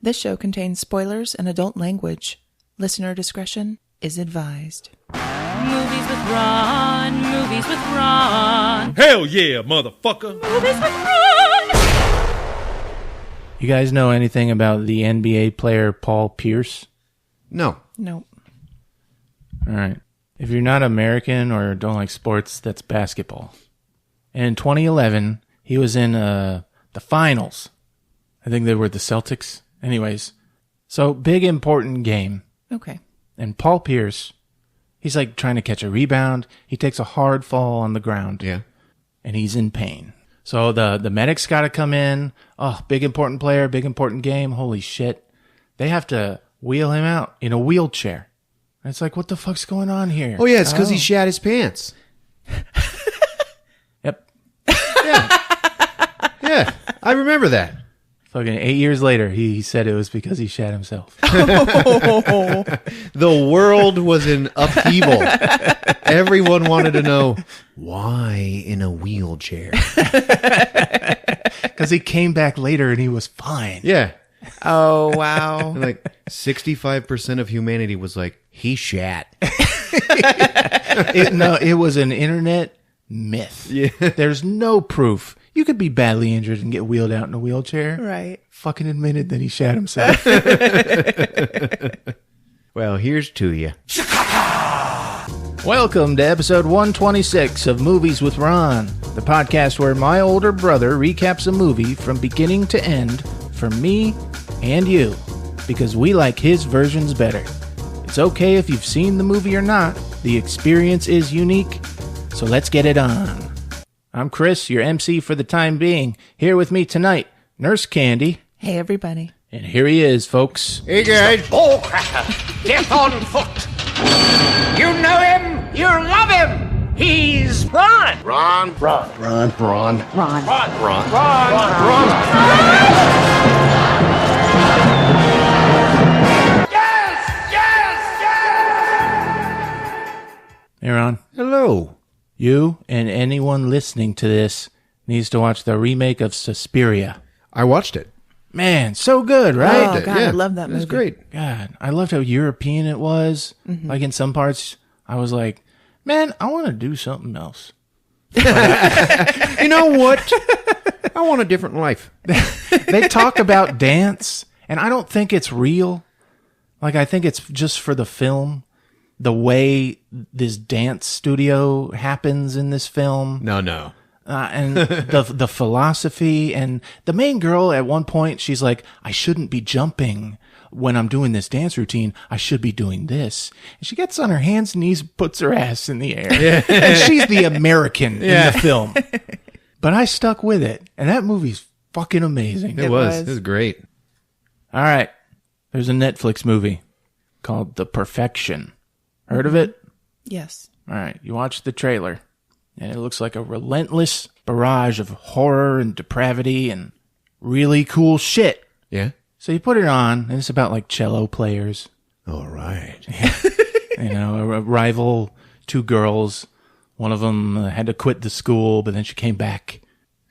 This show contains spoilers and adult language. Listener discretion is advised. Movies with Ron, movies with Ron. Hell yeah, motherfucker. Movies with Ron. You guys know anything about the NBA player Paul Pierce? No. Nope. All right. If you're not American or don't like sports, that's basketball. And in 2011, he was in the finals. I think they were the Celtics. Anyways, so big important game. Okay. And Paul Pierce, he's like trying to catch a rebound. He takes a hard fall on the ground. Yeah. And he's in pain. So the medics got to come in. Oh, big important player, big important game. Holy shit. They have to wheel him out in a wheelchair. And it's like, what the fuck's going on here? Oh, yeah, it's because he shat his pants. Yep. Yeah. Yeah, I remember that. Fucking 8 years later, he said it was because he shat himself. The world was in upheaval. Everyone wanted to know, why in a wheelchair? Because he came back later and he was fine. Yeah. Oh, wow. And like 65% of humanity was like, he shat. It was an internet myth. Yeah. There's no proof. You could be badly injured and get wheeled out in a wheelchair. Right. Fucking admitted that he shat himself. Well, here's to you. Welcome to episode 126 of Movies with Ron, the podcast where my older brother recaps a movie from beginning to end for me and you, because we like his versions better. It's okay if you've seen the movie or not. The experience is unique, so let's get it on. I'm Chris, your MC for the time being. Here with me tonight, Nurse Candy. Hey, everybody. And here he is, folks. Hey, guys. Bullcracker, death on foot. You know him, you love him. He's Ron. Ron. Hey, Ron. Hello. You and anyone listening to this needs to watch the remake of Suspiria. I watched it. Man, so good, right? Oh, God, I love that It was movie. great. God, I loved how European it was. Mm-hmm. Like in some parts, I was like, man, I want to do something else. You know what? I want a different life. They talk about dance, and I don't think it's real. Like, I think it's just for the film. The way this dance studio happens in this film. No. And the philosophy, and the main girl at one point, she's like, I shouldn't be jumping when I'm doing this dance routine. I should be doing this. And she gets on her hands and knees, puts her ass in the air. Yeah. And she's the American in the film. But I stuck with it. And that movie's fucking amazing. It was great. All right. There's a Netflix movie called The Perfection. Heard of it? Yes. All right. You watch the trailer. And it looks like a relentless barrage of horror and depravity and really cool shit. Yeah. So you put it on, and it's about like cello players. All right. You know, a rival, two girls. One of them had to quit the school, but then she came back.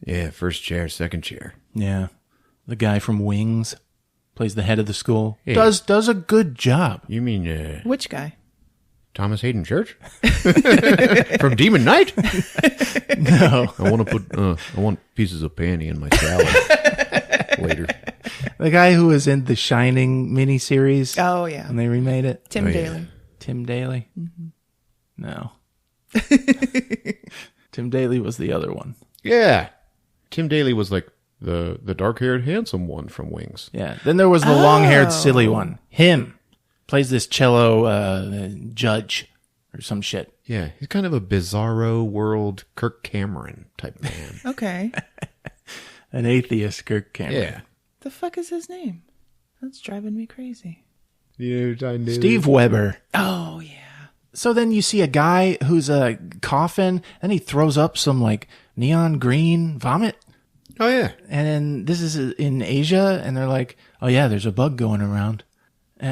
Yeah, first chair, second chair. Yeah. The guy from Wings plays the head of the school. Yeah. Does a good job. You mean Which guy? Thomas Hayden Church? From Demon Knight? No. I want pieces of panty in my salad later. The guy who was in the Shining miniseries. Oh, yeah. And they remade it. Tim Oh, yeah. Daly. Tim Daly? Mm-hmm. No. Tim Daly was the other one. Yeah. Tim Daly was like the dark-haired, handsome one from Wings. Yeah. Then there was the long-haired, silly one. Him. Plays this cello judge or some shit. Yeah, he's kind of a bizarro world Kirk Cameron type man. Okay. An atheist Kirk Cameron. Yeah. The fuck is his name? That's driving me crazy. Steve Weber. Oh, yeah. So then you see a guy who's coughing, and he throws up some like neon green vomit. Oh, yeah. And then this is in Asia, and they're like, oh yeah, there's a bug going around.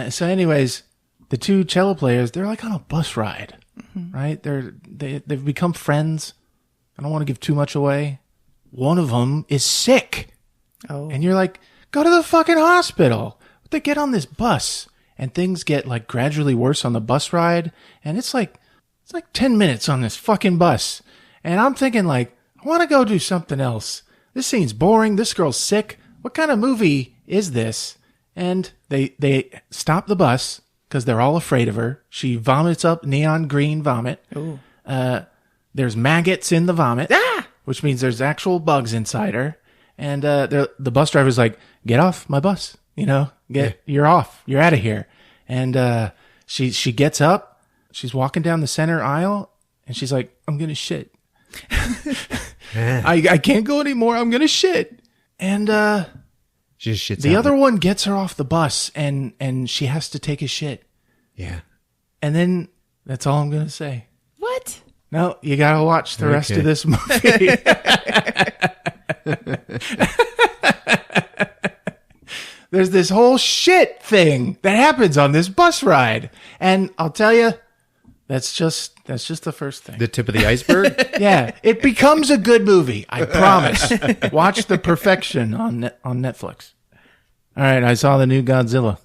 So anyways, the two cello players, they're like on a bus ride, right? They've become friends. I don't want to give too much away. One of them is sick. Oh. And you're like, go to the fucking hospital. they get on this bus, and things get like gradually worse on the bus ride, and it's like 10 minutes on this fucking bus. And I'm thinking like, I want to go do something else. This scene's boring. This girl's sick. What kind of movie is this? And they stop the bus because they're all afraid of her. She vomits up neon green vomit. Ooh. There's maggots in the vomit, which means there's actual bugs inside her. And the bus driver's like, get off my bus. You're off. You're out of here. And she gets up. She's walking down the center aisle, and she's like, I'm going to shit. I can't go anymore. I'm going to shit. And She just shits the out. other one gets her off the bus, and she has to take a shit. Yeah. And then that's all I'm going to say. What? No, you got to watch the rest of this movie. There's this whole shit thing that happens on this bus ride. And I'll tell you, that's just the first thing. The tip of the iceberg? Yeah, it becomes a good movie. I promise. Watch The Perfection on Netflix. All right, I saw the new Godzilla.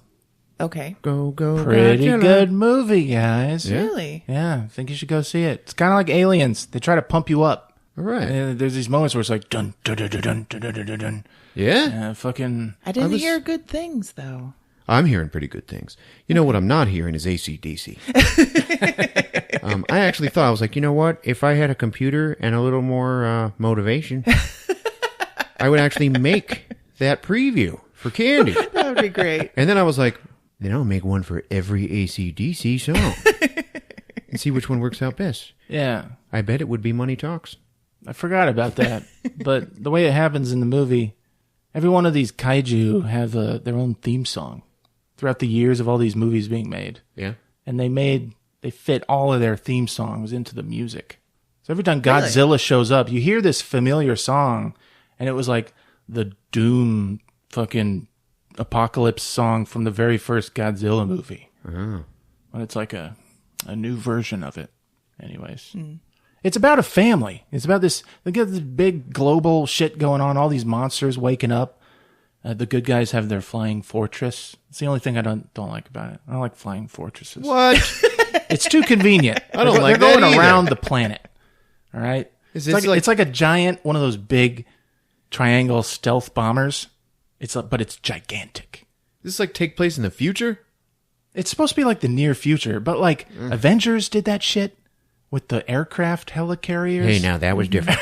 Okay. Go, Pretty Godzilla. good movie, guys. Yeah. Really? Yeah, I think you should go see it. It's kind of like Aliens. They try to pump you up. All right. And there's these moments where it's like dun dun dun dun dun dun dun dun dun. Yeah. Fucking. I didn't hear good things, though. I'm hearing pretty good things. You know what I'm not hearing is AC/DC. I actually thought, I was like, you know what? If I had a computer and a little more motivation, I would actually make that preview for Candy. That would be great. And then I was like, then I'll make one for every AC/DC song and see which one works out best. Yeah, I bet it would be Money Talks. I forgot about that. But the way it happens in the movie, every one of these kaiju have their own theme song throughout the years of all these movies being made. Yeah. And they fit all of their theme songs into the music. So every time Godzilla shows up, you hear this familiar song, and it was like the Doom fucking apocalypse song from the very first Godzilla movie. Oh. But it's like a new version of it. Anyways. It's about a family. It's about this, they get this big global shit going on, all these monsters waking up. The good guys have their flying fortress. It's the only thing I don't like about it. I don't like flying fortresses. What? It's too convenient. I don't like They're that going either. around the planet. All right? Is It's this like, it's like a giant, one of those big triangle stealth bombers. But it's gigantic. Does this like take place in the future? It's supposed to be like the near future, but like Avengers did that shit with the aircraft helicarriers. Hey, now that was different.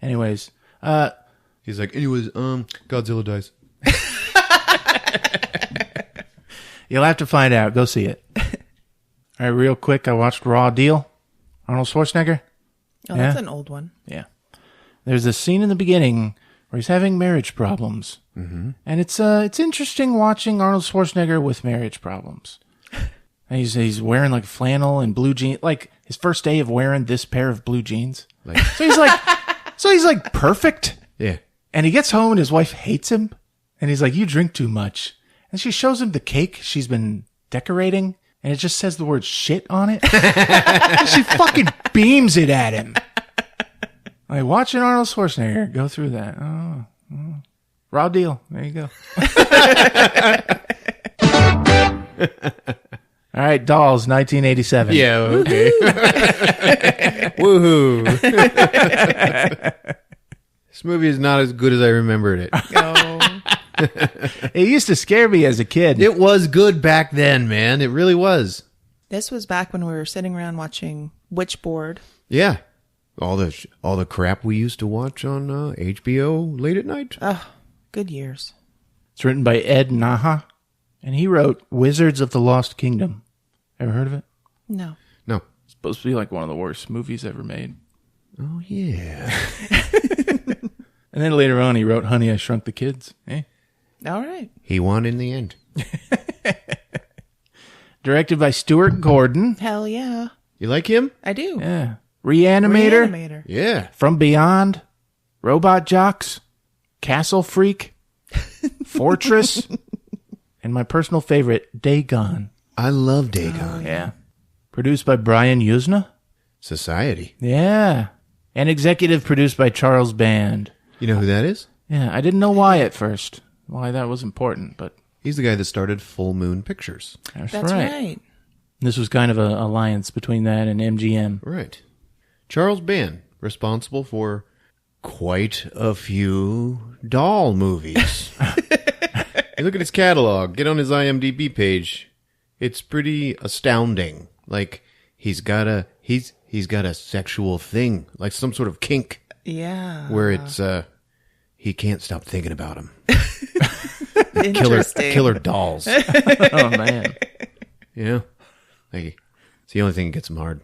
Anyways, He's like, Godzilla dies. you'll have to find out. Go see it. All right, real quick, I watched Raw Deal. Arnold Schwarzenegger. Oh, Yeah. that's an old one. Yeah. There's a scene in the beginning where he's having marriage problems. Mm-hmm. And it's interesting watching Arnold Schwarzenegger with marriage problems. And he's wearing like flannel and blue jeans, like his first day of wearing this pair of blue jeans. Like, So he's like perfect. yeah. And he gets home and his wife hates him. And he's like, you drink too much. And she shows him the cake she's been decorating. And it just says the word shit on it. And she fucking beams it at him. Like watching Arnold Schwarzenegger go through that. Oh. Raw Deal. There you go. All right, Dolls, 1987. Yeah, okay. Woohoo. This movie is not as good as I remembered it. Oh. It used to scare me as a kid. It was good back then, man. It really was. This was back when we were sitting around watching Witchboard. Yeah. All the crap we used to watch on HBO late at night. Oh, good years. It's written by Ed Naha, and he wrote Wizards of the Lost Kingdom. Ever heard of it? No. No. It's supposed to be like one of the worst movies ever made. Oh, yeah. And then later on, he wrote Honey, I Shrunk the Kids. Eh? All right. He won in the end. Directed by Stuart Gordon. Hell yeah. You like him? I do. Yeah. Reanimator. Reanimator. Yeah. From Beyond. Robot Jocks. Castle Freak. Fortress. And my personal favorite, Dagon. I love Dagon. Yeah. Produced by Brian Usna. Society. Yeah. And executive produced by Charles Band. You know who that is? Yeah, I didn't know why at first. why that was important, but He's the guy that started Full Moon Pictures. That's right. This was kind of an alliance between that and MGM. Right. Charles Band, responsible for quite a few doll movies. You look at his catalog, get on his IMDb page. It's pretty astounding. Like he's got a sexual thing, like some sort of kink. Yeah. Where it's he can't stop thinking about him. Interesting. Killer dolls. Oh, man. You know? Like, it's the only thing that gets him hard.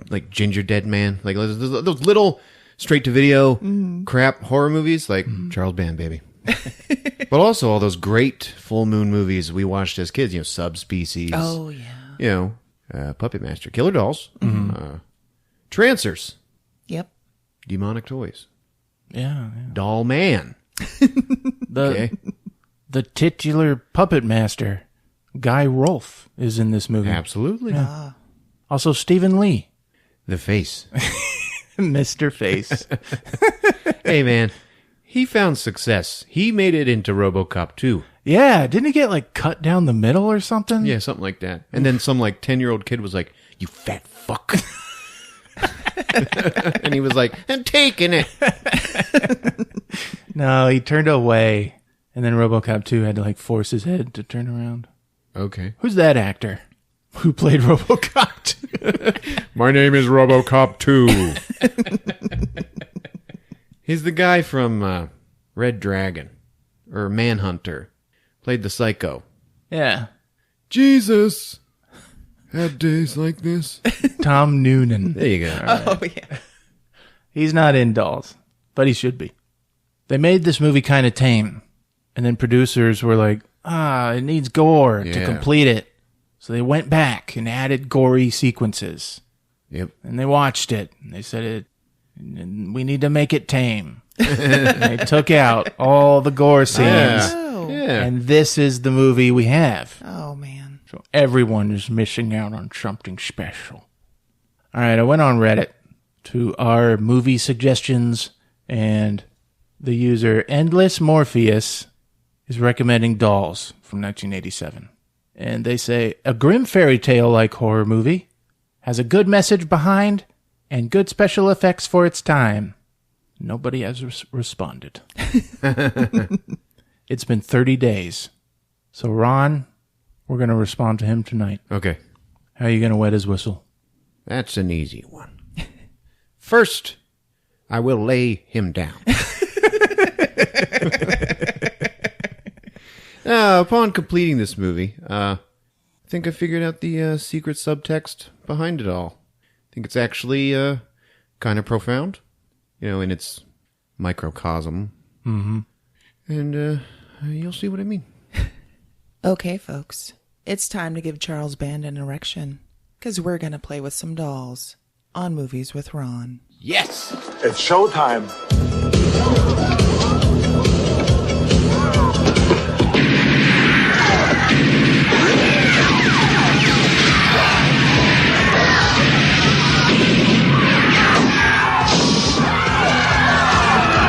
Like Ginger Dead Man. Like those little straight-to-video crap horror movies. Like Charles Band, baby. But also all those great full moon movies we watched as kids. Subspecies. Oh, yeah. Puppet Master. Killer Dolls. Trancers. Yep. Demonic Toys. Yeah. Doll Man. The titular puppet master, Guy Rolfe, is in this movie. Absolutely. Yeah. Also, Stephen Lee. The Face. Mr. Face. Hey, man. He found success. He made it into RoboCop 2. Yeah, didn't he get, cut down the middle or something? Yeah, something like that. And then some, 10-year-old kid was like, "You fat fuck." And he was like, "I'm taking it." No, he turned away, and then RoboCop 2 had to, force his head to turn around. Okay. Who's that actor who played RoboCop 2? My name is RoboCop 2. He's the guy from Red Dragon, or Manhunter. Played the Psycho. Yeah. Jesus had days like this. Tom Noonan. There you go. Oh, yeah. He's not in Dolls, but he should be. They made this movie kind of tame, and then producers were like, it needs gore to complete it. So they went back and added gory sequences. Yep. And they watched it, and they said, we need to make it tame. And they took out all the gore scenes, Oh. Yeah. and this is the movie we have. Oh, man. So everyone is missing out on something special. All right, I went on Reddit to our movie suggestions, and the user Endless Morpheus is recommending Dolls from 1987. And they say, a grim fairy tale-like horror movie, has a good message behind, and good special effects for its time. Nobody has responded. It's been 30 days. So, Ron, we're going to respond to him tonight. Okay. How are you going to wet his whistle? That's an easy one. First, I will lay him down. Upon completing this movie, I think I figured out the secret subtext behind it all. I think it's actually kind of profound, in its microcosm. Mm-hmm. And you'll see what I mean. Okay, folks. It's time to give Charles Band an erection, because we're going to play with some dolls on Movies with Ron. Yes! It's showtime.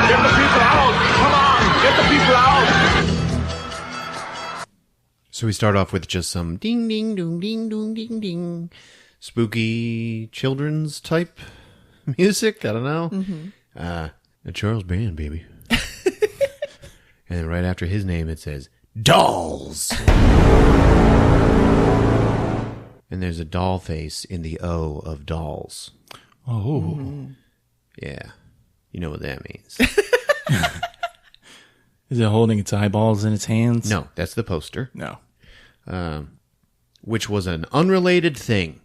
Get the people out! Come on! Get the people out! So we start off with just some ding, ding, ding, ding, ding, ding, ding. Spooky children's type music. I don't know. Mm-hmm. A Charles Band, baby. And then right after his name, it says Dolls. And there's a doll face in the O of Dolls. Oh. Mm-hmm. Yeah. You know what that means. Is it holding its eyeballs in its hands? No, that's the poster. No. Which was an unrelated thing.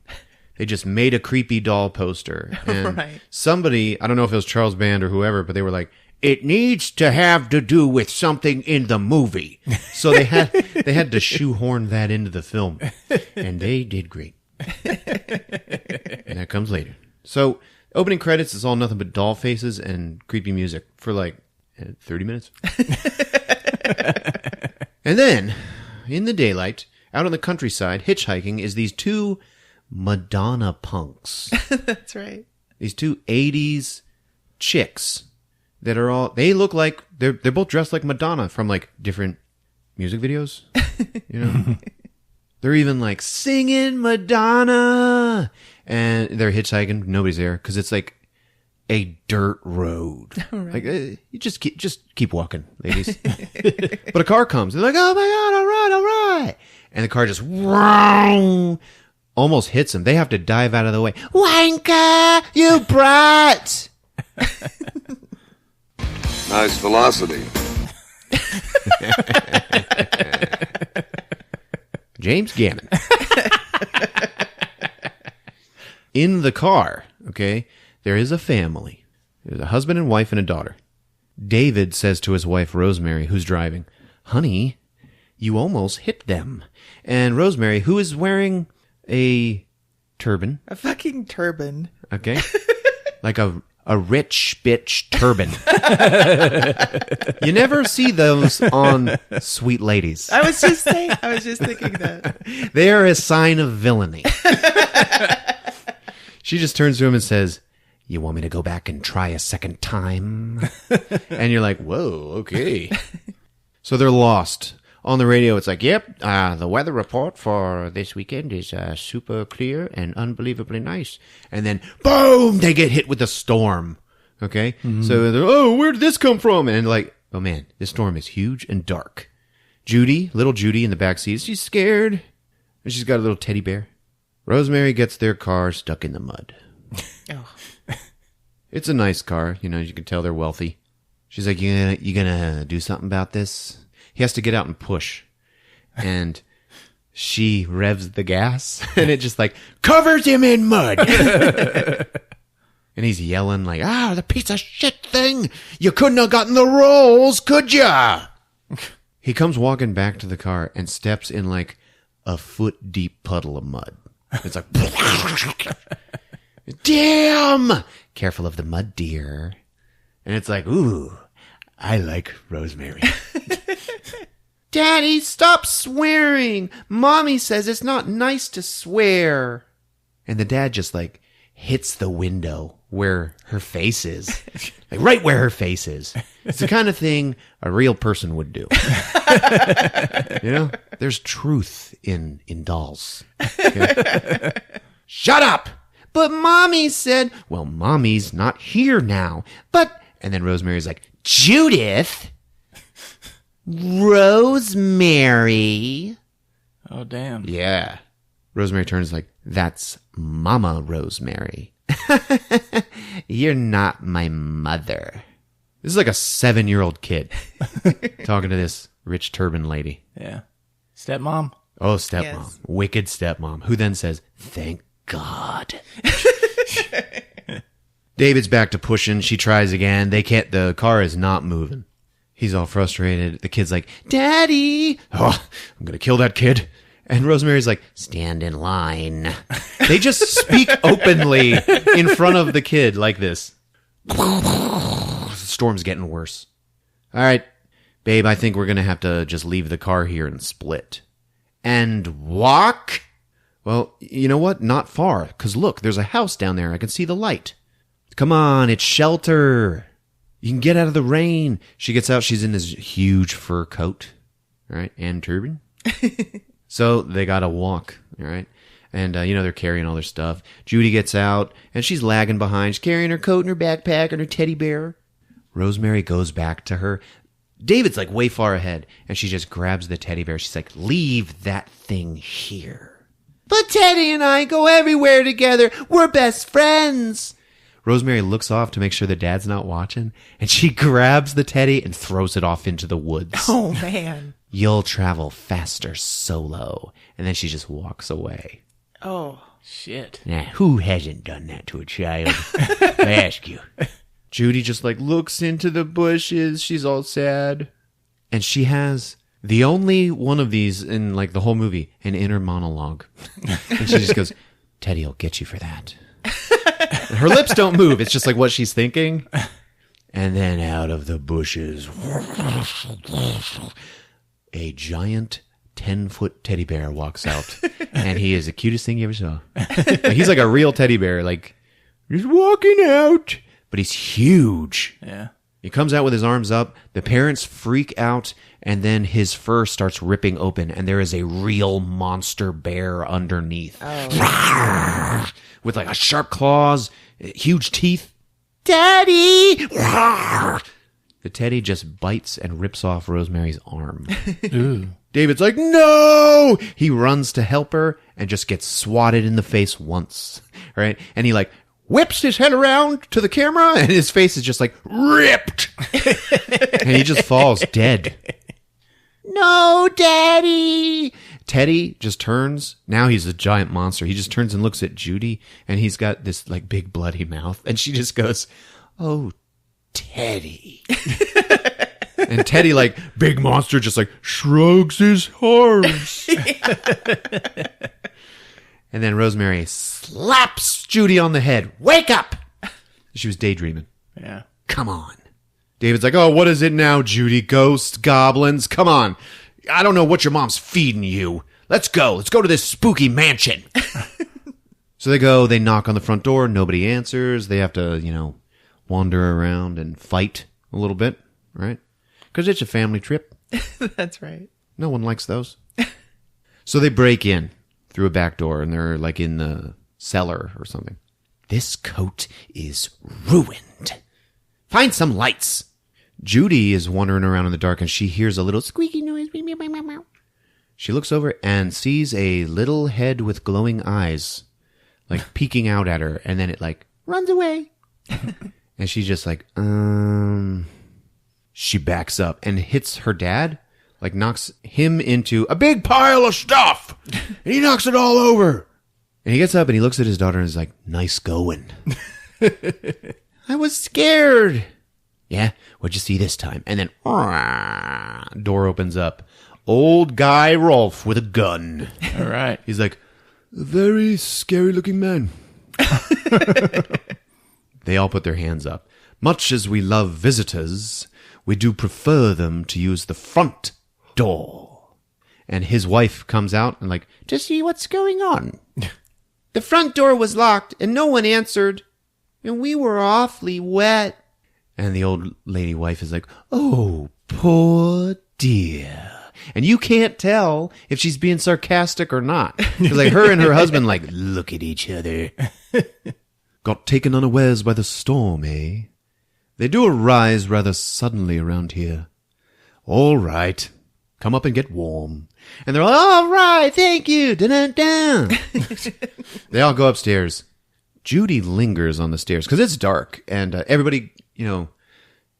They just made a creepy doll poster. And Right. somebody, I don't know if it was Charles Band or whoever, but they were like, it needs to have to do with something in the movie. So they had to shoehorn that into the film. And they did great. And that comes later. So opening credits is all nothing but doll faces and creepy music for 30 minutes. And then, in the daylight, out on the countryside, hitchhiking, is these two Madonna punks. That's right. These two 80s chicks that are all, they look like, they're both dressed like Madonna from like different music videos. You know? They're even like singing Madonna. And they're hitchhiking. Nobody's there because it's like a dirt road. Right. Like you just keep walking, ladies. But a car comes. They're like, oh my God, all right. And the car just almost hits them. They have to dive out of the way. Wanker, you brat. Nice velocity. James Gammon. In the car, okay, there is a family. There's a husband and wife and a daughter. David says to his wife, Rosemary, who's driving, honey, you almost hit them. And Rosemary, who is wearing a turban. A fucking turban. Okay. Like a rich bitch turban. You never see those on sweet ladies. I was just thinking that. They are a sign of villainy. She just turns to him and says, you want me to go back and try a second time? And you're like, whoa, okay. So they're lost. On the radio, it's like, yep, the weather report for this weekend is super clear and unbelievably nice. And then, boom, they get hit with a storm. Okay? Mm-hmm. So they're, oh, where did this come from? And like, oh man, this storm is huge and dark. Little Judy in the back seat, she's scared. And she's got a little teddy bear. Rosemary gets their car stuck in the mud. Oh. It's a nice car. You know, you can tell they're wealthy. She's like, you gonna do something about this? He has to get out and push. And she revs the gas. And it just like covers him in mud. And he's yelling like, the piece of shit thing. You couldn't have gotten the rolls, could ya? He comes walking back to the car and steps in like a foot deep puddle of mud. It's like, damn! Careful of the mud, dear. And it's like, ooh, I like Rosemary. Daddy, stop swearing. Mommy says it's not nice to swear. And the dad just like hits the window where her face is. Like right where her face is. It's the kind of thing a real person would do. You know? There's truth in dolls. Okay? Shut up! But Mommy said, well, Mommy's not here now. But, and then Rosemary's like, Judith! Rosemary! Oh, damn. Yeah. Rosemary turns like, that's Mama Rosemary. You're not my mother. This is like a 7-year-old kid talking to this rich turban lady. Yeah. Stepmom? Oh, stepmom. Yes. Wicked stepmom. Who then says, thank God. David's back to pushing. She tries again. They can't, the car is not moving. He's all frustrated. The kid's like, Daddy. Oh, I'm going to kill that kid. And Rosemary's like, stand in line. They just speak openly in front of the kid like this. The storm's getting worse. All right, babe, I think we're going to have to just leave the car here and split. And walk? Well, you know what? Not far. Because look, there's a house down there. I can see the light. Come on, it's shelter. You can get out of the rain. She gets out. She's in this huge fur coat. All right, and turban. So they got to walk. All right. And, they're carrying all their stuff. Judy gets out, and she's lagging behind. She's carrying her coat and her backpack and her teddy bear. Rosemary goes back to her. David's, like, way far ahead, and she just grabs the teddy bear. She's like, leave that thing here. But Teddy and I go everywhere together. We're best friends. Rosemary looks off to make sure the dad's not watching, and she grabs the teddy and throws it off into the woods. Oh, man. You'll travel faster solo. And then she just walks away. Oh. Shit. Nah, who hasn't done that to a child? I ask you. Judy just like looks into the bushes. She's all sad. And she has the only one of these in like the whole movie, an inner monologue. And she just goes, Teddy'll get you for that. Her lips don't move. It's just like what she's thinking. And then out of the bushes, a giant 10-foot teddy bear walks out. And he is the cutest thing you ever saw. Like, he's like a real teddy bear. Like, he's walking out. But he's huge. Yeah. He comes out with his arms up. The parents freak out, and then his fur starts ripping open, and there is a real monster bear underneath. Oh. With like a sharp claws, huge teeth. Daddy! The teddy just bites and rips off Rosemary's arm. Ooh. David's like, no! He runs to help her and just gets swatted in the face once. Right? And he like whips his head around to the camera and his face is just like ripped. And he just falls dead. No, Daddy! Teddy just turns. Now he's a giant monster. He just turns and looks at Judy and he's got this like big bloody mouth. And she just goes, oh, Teddy. And Teddy, like, big monster, just like shrugs his arms. And then Rosemary slaps Judy on the head. Wake up! She was daydreaming. Yeah. Come on. David's like, oh, what is it now, Judy? Ghosts, goblins? Come on. I don't know what your mom's feeding you. Let's go. Let's go to this spooky mansion. So they go, they knock on the front door. Nobody answers. They have to, wander around and fight a little bit, right? Because it's a family trip. That's right. No one likes those. So they break in through a back door, and they're like in the cellar or something. This coat is ruined. Find some lights. Judy is wandering around in the dark, and she hears a little squeaky noise. She looks over and sees a little head with glowing eyes, like peeking out at her, and then it like runs away. And she's just like, She backs up and hits her dad, like knocks him into a big pile of stuff. And he knocks it all over. And he gets up and he looks at his daughter and is like, nice going. I was scared. Yeah, what'd you see this time? And then, door opens up. Old guy Rolf with a gun. All right. He's like, a very scary looking man. They all put their hands up. Much as we love visitors, we do prefer them to use the front door. And his wife comes out and like, to see what's going on. The front door was locked and no one answered. And we were awfully wet. And the old lady wife is like, oh, poor dear. And you can't tell if she's being sarcastic or not. Because like her and her husband like, look at each other. Got taken unawares by the storm, eh? They do arise rather suddenly around here. All right. Come up and get warm. And they're like, all right, thank you. Dun-dun-dun. They all go upstairs. Judy lingers on the stairs because it's dark and everybody,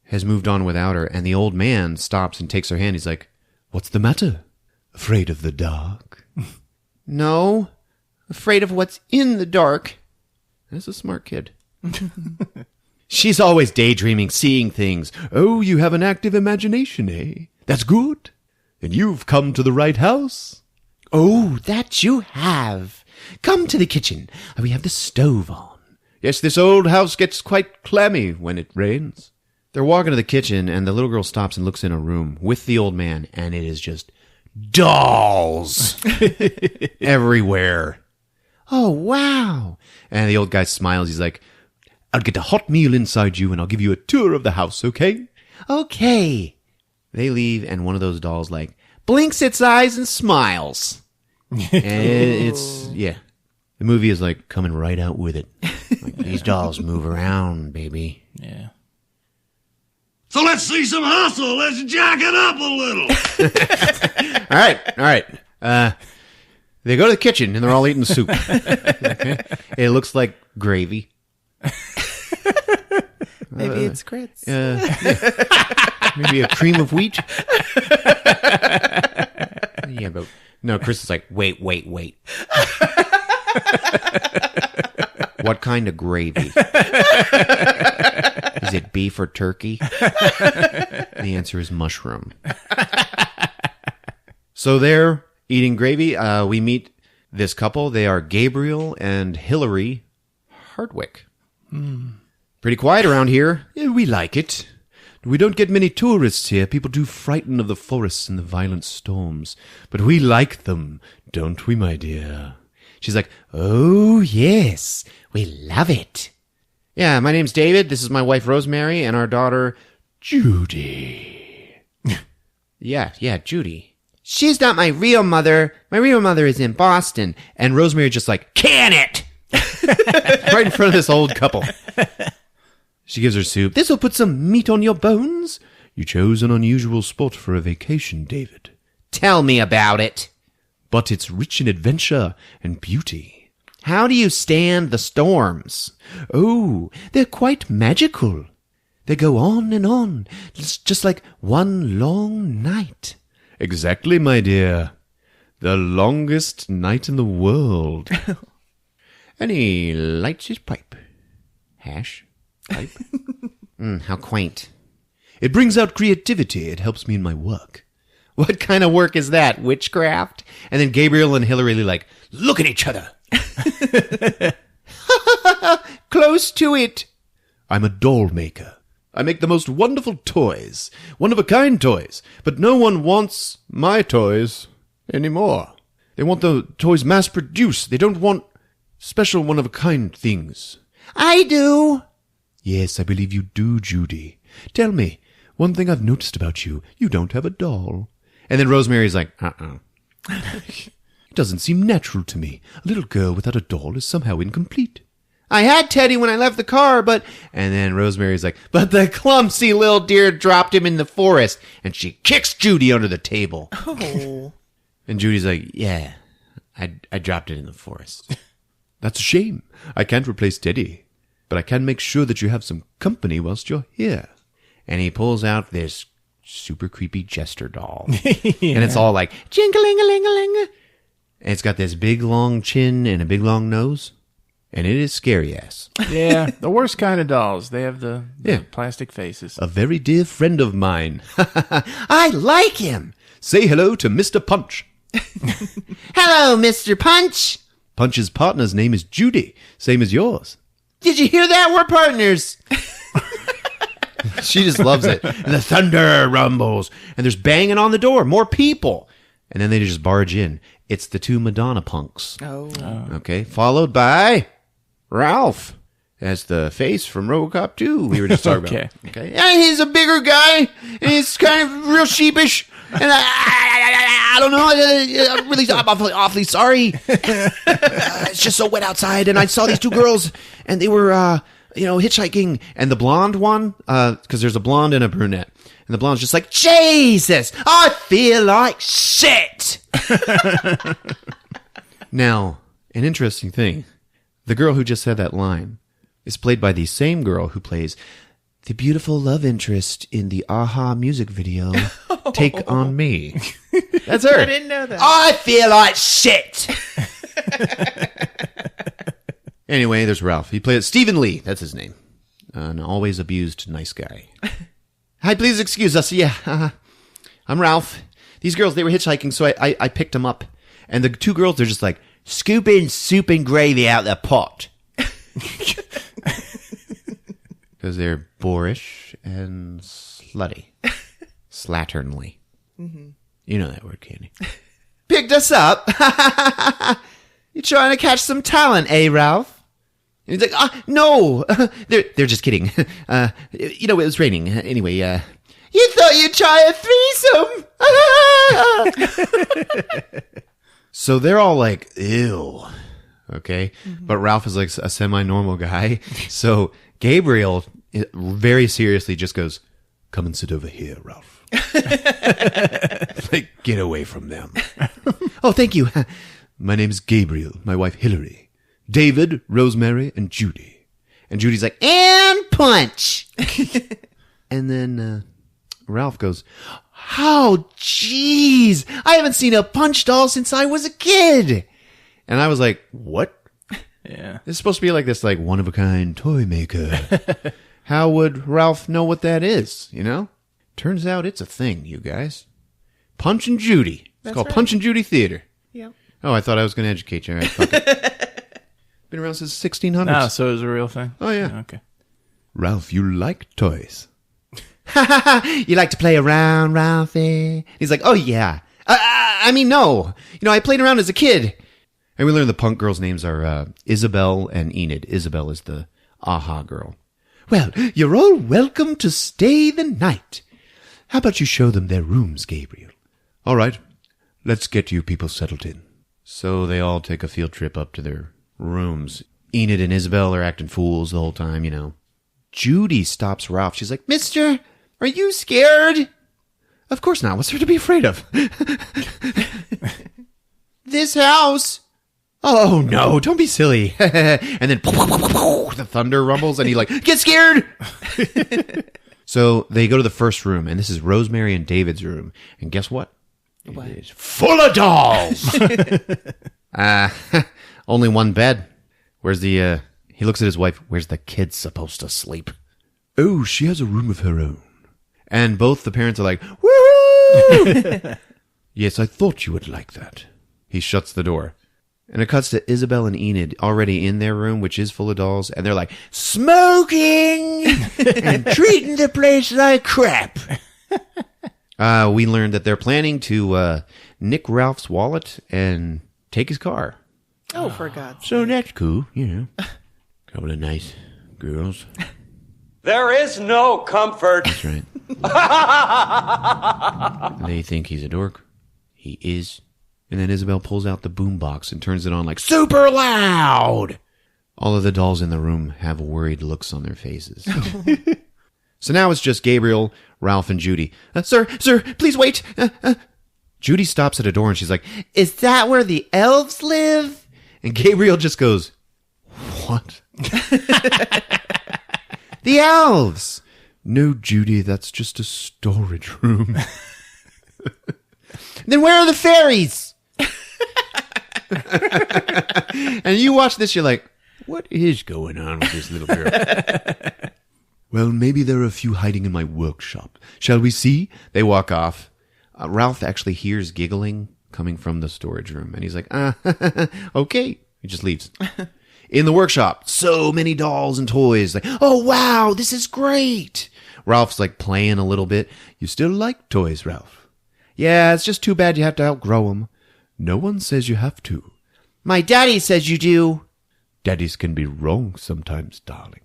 has moved on without her. And the old man stops and takes her hand. He's like, what's the matter? Afraid of the dark? No. Afraid of what's in the dark. That's a smart kid. She's always daydreaming, seeing things. Oh, you have an active imagination, eh? That's good. Then you've come to the right house. Oh, that you have. Come to the kitchen. We have the stove on. Yes, this old house gets quite clammy when it rains. They're walking to the kitchen, and the little girl stops and looks in a room with the old man, and it is just dolls everywhere. Oh, wow. And the old guy smiles. He's like, I'll get a hot meal inside you and I'll give you a tour of the house, okay? Okay. They leave and one of those dolls like blinks its eyes and smiles. And it's, yeah. The movie is like coming right out with it. Like, these dolls move around, baby. Yeah. So let's see some hustle. Let's jack it up a little. All right. They go to the kitchen and they're all eating soup. Okay. It looks like gravy. Maybe it's grits. Maybe a cream of wheat. Yeah, but no, Chris is like, wait. What kind of gravy? Is it beef or turkey? The answer is mushroom. So they're eating gravy. We meet this couple. They are Gabriel and Hillary Hardwick. Pretty quiet around here. Yeah, we like it. We don't get many tourists here. People do frighten of the forests and the violent storms. But we like them, don't we, my dear? She's like, oh, yes, we love it. Yeah, my name's David. This is my wife, Rosemary, and our daughter, Judy. Yeah, Judy. She's not my real mother. My real mother is in Boston. And Rosemary just like, can it! Right in front of this old couple. She gives her soup. This'll put some meat on your bones. You chose an unusual spot for a vacation, David. Tell me about it. But it's rich in adventure and beauty. How do you stand the storms? Oh, they're quite magical. They go on and on, just like one long night. Exactly, my dear. The longest night in the world. And he lights his pipe. Hash? Pipe? How quaint. It brings out creativity. It helps me in my work. What kind of work is that? Witchcraft? And then Gabriel and Hillary like, look at each other. Close to it. I'm a doll maker. I make the most wonderful toys. One-of-a-kind toys. But no one wants my toys anymore. They want the toys mass-produced. They don't want special one-of-a-kind things. I do. Yes, I believe you do, Judy. Tell me, one thing I've noticed about you, you don't have a doll. And then Rosemary's like, It doesn't seem natural to me. A little girl without a doll is somehow incomplete. I had Teddy when I left the car, but... And then Rosemary's like, but the clumsy little deer dropped him in the forest. And she kicks Judy under the table. Oh. And Judy's like, yeah, I dropped it in the forest. That's a shame. I can't replace Teddy. But I can make sure that you have some company whilst you're here. And he pulls out this super creepy jester doll. And it's all like, jing-a-ling-a-ling-a-ling. And it's got this big long chin and a big long nose. And it is scary ass. Yeah, the worst kind of dolls. They have the plastic faces. A very dear friend of mine. I like him. Say hello to Mr. Punch. Hello, Mr. Punch. Punch's partner's name is Judy, same as yours. Did you hear that? We're partners. She just loves it. And the thunder rumbles. And there's banging on the door. More people. And then they just barge in. It's the two Madonna punks. Oh. Okay. Followed by Ralph as the face from RoboCop 2 we were just talking about. Okay. Yeah, he's a bigger guy. And he's kind of real sheepish. And I don't know. I'm awfully sorry. It's just so wet outside. And I saw these two girls and they were, hitchhiking. And the blonde one, because there's a blonde and a brunette. And the blonde's just like, Jesus, I feel like shit. Now, an interesting thing. The girl who just said that line is played by the same girl who plays the beautiful love interest in the Aha music video, Take On Me. That's her. I didn't know that. I feel like shit. Anyway, there's Ralph. He plays Stephen Lee. That's his name. An always abused nice guy. Hi, please excuse us. Yeah, I'm Ralph. These girls, they were hitchhiking, so I picked them up. And the two girls, they're just like, scooping soup and gravy out the pot. Because they're boorish and slutty. Slatternly. Mm-hmm. You know that word, Candy. Picked us up. You trying to catch some talent, eh, Ralph? And he's like, no. They're just kidding. It was raining. Anyway, you thought you'd try a threesome. So they're all like, ew. Okay. Mm-hmm. But Ralph is like a semi-normal guy. So Gabriel very seriously just goes, come and sit over here, Ralph. Like, get away from them. Oh, thank you. My name is Gabriel. My wife, Hillary. David, Rosemary, and Judy. And Judy's like, and Punch. And then Ralph goes, oh, jeez. I haven't seen a Punch doll since I was a kid. And I was like, what? Yeah. It's supposed to be like this, like, one-of-a-kind toy maker. How would Ralph know what that is, you know? Turns out it's a thing, you guys. Punch and Judy. It's called right. Punch and Judy Theater. Yep. Oh, I thought I was going to educate you. All right, fuck it. Been around since 1600s. No, so it was a real thing? Oh, yeah. Okay. Ralph, you like toys. You like to play around, Ralphie? He's like, oh, yeah. No. I played around as a kid. And we learned the punk girls' names are Isabel and Enid. Isabel is the Aha girl. Well, you're all welcome to stay the night. How about you show them their rooms, Gabriel? All right. Let's get you people settled in. So they all take a field trip up to their rooms. Enid and Isabel are acting fools the whole time, you know. Judy stops Ralph. She's like, Mister, are you scared? Of course not. What's there to be afraid of? This house. Oh, no, don't be silly. And then the thunder rumbles and he like, get scared. So they go to the first room, and this is Rosemary and David's room. And guess what? What? It is full of dolls. Only one bed. Where's the, he looks at his wife. Where's the kid supposed to sleep? Oh, she has a room of her own. And both the parents are like, woo! Yes, I thought you would like that. He shuts the door. And it cuts to Isabel and Enid already in their room, which is full of dolls. And they're like, smoking and treating the place like crap. We learned that they're planning to nick Ralph's wallet and take his car. Oh, for God's sake. So that's cool, you know. Couple of nice girls. There is no comfort. That's right. They think he's a dork. He is. And then Isabel pulls out the boombox and turns it on like super loud. All of the dolls in the room have worried looks on their faces. So now it's just Gabriel, Ralph, and Judy. Sir, please wait. Judy stops at a door and she's like, is that where the elves live? And Gabriel just goes, what? The elves. No, Judy, that's just a storage room. Then where are the fairies? And you watch this, you're like, what is going on with this little girl? Well, maybe there are a few hiding in my workshop. Shall we see? They walk off. Ralph actually hears giggling coming from the storage room. And he's like, okay. He just leaves. In the workshop, so many dolls and toys. Like, oh, wow, this is great. Ralph's like playing a little bit. You still like toys, Ralph? Yeah, it's just too bad you have to outgrow them. No one says you have to. My daddy says you do. Daddies can be wrong sometimes, darling.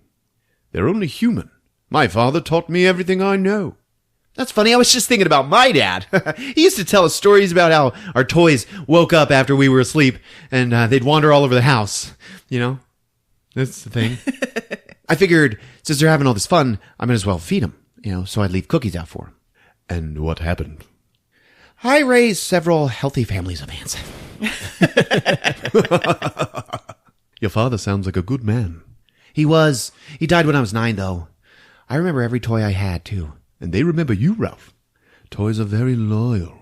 They're only human. My father taught me everything I know. That's funny. I was just thinking about my dad. He used to tell us stories about how our toys woke up after we were asleep and they'd wander all over the house. You know, that's the thing. I figured since they're having all this fun, I might as well feed them, you know, so I'd leave cookies out for them. And what happened? I raised several healthy families of ants. Your father sounds like a good man. He was. He died when I was 9, though. I remember every toy I had, too. And they remember you, Ralph. Toys are very loyal.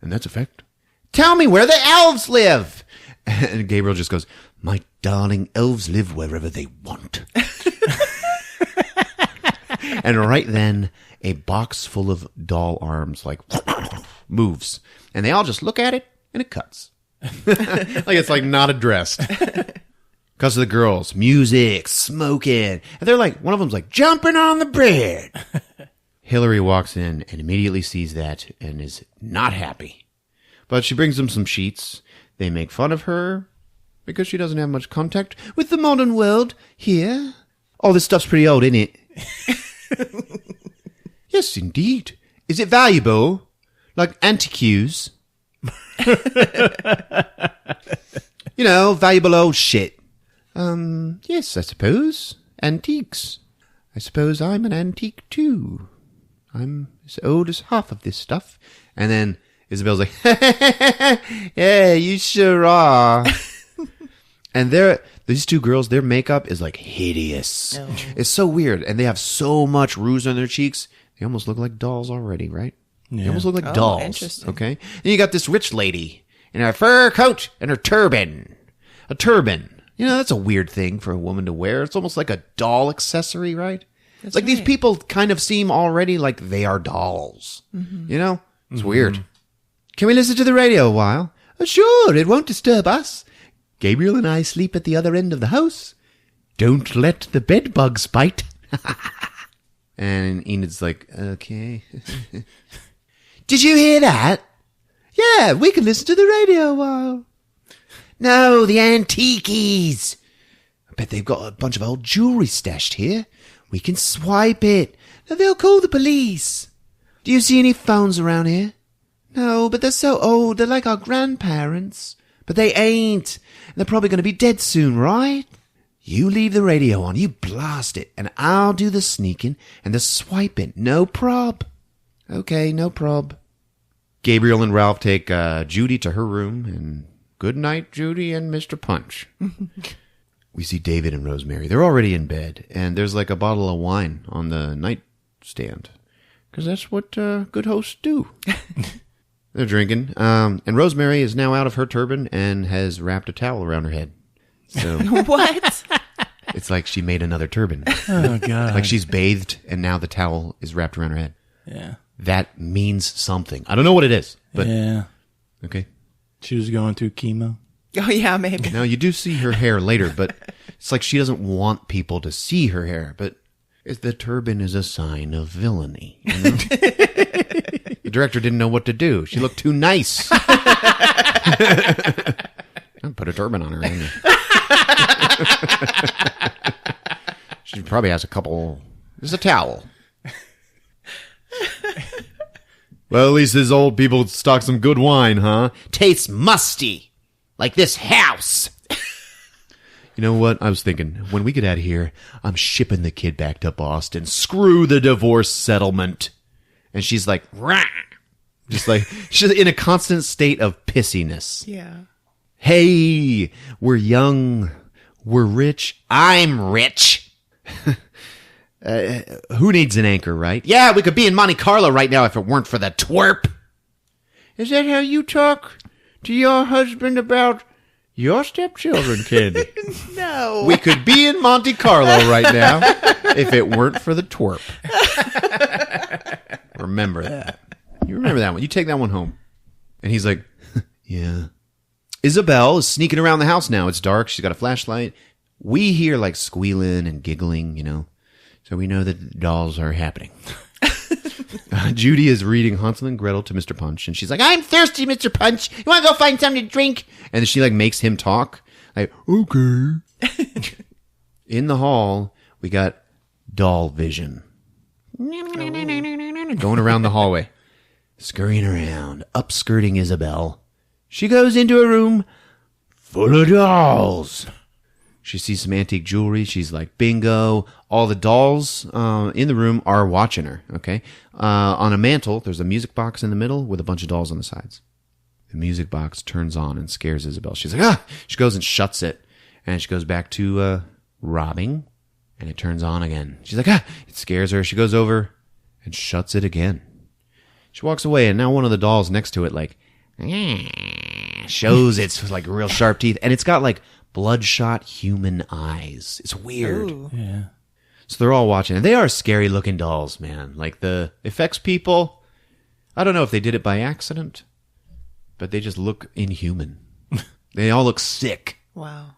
And that's a fact. Tell me where the elves live. And Gabriel just goes, my darling, elves live wherever they want. And right then, a box full of doll arms, like, moves. And they all just look at it, and it cuts. Like it's like not addressed. Because of the girls. Music, smoking. And they're like, one of them's like, jumping on the bed. Hillary walks in and immediately sees that and is not happy. But she brings them some sheets. They make fun of her because she doesn't have much contact with the modern world here. All this stuff's pretty old, isn't it? Yes, indeed. Is it valuable? Like antiques? You know, valuable old shit. Yes, I suppose. Antiques. I suppose I'm an antique too. I'm as old as half of this stuff. And then Isabel's like, yeah, you sure are. And these two girls, their makeup is like hideous. Oh. It's so weird. And they have so much rouge on their cheeks. They almost look like dolls already, right? Yeah. They almost look like dolls. Interesting. Okay. And you got this rich lady in her fur coat and her turban. A turban. You know, that's a weird thing for a woman to wear. It's almost like a doll accessory, right? That's like right. These people kind of seem already like they are dolls. Mm-hmm. You know? It's weird. Can we listen to the radio a while? Sure, it won't disturb us. Gabriel and I sleep at the other end of the house. Don't let the bed bugs bite. And Enid's like, okay. Did you hear that? Yeah, we can listen to the radio a while. No, the antiquities. I bet they've got a bunch of old jewelry stashed here. We can swipe it. Now they'll call the police. Do you see any phones around here? No, but they're so old. They're like our grandparents. But they ain't. They're probably going to be dead soon, right? You leave the radio on. You blast it. And I'll do the sneaking and the swiping. No prob. Okay, no prob. Gabriel and Ralph take Judy to her room. And good night, Judy and Mr. Punch. We see David and Rosemary. They're already in bed. And there's like a bottle of wine on the nightstand. Because that's what good hosts do. They're drinking. And Rosemary is now out of her turban and has wrapped a towel around her head. So What? it's like she made another turban. Oh, God. Like she's bathed and now the towel is wrapped around her head. Yeah. That means something. I don't know what it is, but Yeah. okay. She was going through chemo. Oh, yeah, maybe. Now you do see her hair later, but it's like she doesn't want people to see her hair, but the turban is a sign of villainy. You know? The director didn't know what to do. She looked too nice. I'll put a turban on her. She probably has a couple. There's a towel. Well, at least this old people stock some good wine, huh? Tastes musty. Like this house. You know what? I was thinking, when we get out of here, I'm shipping the kid back to Boston. Screw the divorce settlement. And she's like, rah! Just like, she's in a constant state of pissiness. Yeah. Hey, we're young. We're rich. I'm rich. Who needs an anchor, right? Yeah, we could be in Monte Carlo right now if it weren't for the twerp. Is that how you talk to your husband about your stepchildren, kid? No. We could be in Monte Carlo right now if it weren't for the twerp. Remember that. You remember that one. You take that one home. And he's like, yeah. Isabel is sneaking around the house now. It's dark. She's got a flashlight. We hear like squealing and giggling, you know. So we know that the dolls are happening. Judy is reading Hansel and Gretel to Mr. Punch. And she's like, I'm thirsty, Mr. Punch. You want to go find something to drink? And then she like makes him talk. Like, okay. In the hall, we got doll vision. Going around the hallway. Scurrying around. Upskirting Isabel. She goes into a room full of dolls. She sees some antique jewelry. She's like, bingo. All the dolls in the room are watching her, okay? On a mantle, there's a music box in the middle with a bunch of dolls on the sides. The music box turns on and scares Isabel. She's like, ah! She goes and shuts it. And she goes back to robbing. And it turns on again. She's like, ah! It scares her. She goes over and shuts it again. She walks away, and now one of the dolls next to it, like, shows its like real sharp teeth. And it's got like bloodshot human eyes. It's weird. Ooh. Yeah. So they're all watching. And they are scary looking dolls, man. Like the effects people, I don't know if they did it by accident, but they just look inhuman. They all look sick. Wow.